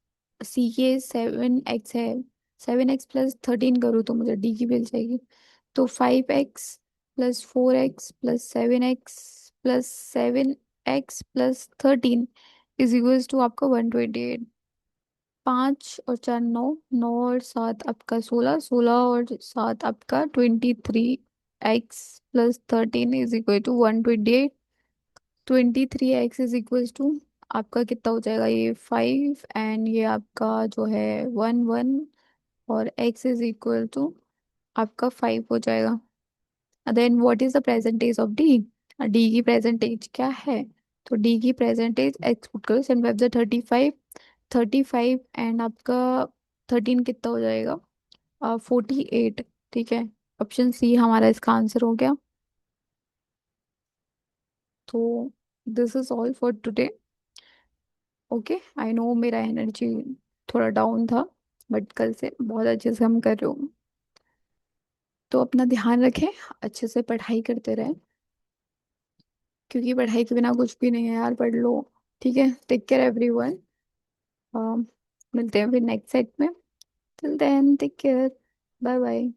सी के 7x है, 7x+13 करूँ तो मुझे डी की मिल जाएगी। तो 5x+4x+7x+7x+13 आपका 128। 5 और 4 9, 9 और 7 आपका 16, 16 और 7 आपका 23x+13 23x आपका कितना हो जाएगा, ये 5 एंड ये आपका जो है 1 1, और x आपका 5 हो जाएगा। Then what is the percentage of D? D की प्रेजेंटेज क्या है? तो डी की प्रेजेंटेज एक्स पुट करो, 7 5 35, 35 एंड आपका 13 कितना हो जाएगा, 48। ठीक है, ऑप्शन सी हमारा इसका आंसर हो गया। तो this is all for today. Okay, I know मेरा एनर्जी थोड़ा डाउन था, बट कल से बहुत अच्छे से हम कर रहे हो। तो अपना ध्यान रखें, अच्छे से पढ़ाई करते रहें, क्योंकि पढ़ाई के बिना कुछ भी नहीं है यार, पढ़ लो। ठीक है, टेक केयर एवरीवन। मिलते हैं फिर नेक्स्ट सेट में। Till then take care, bye bye.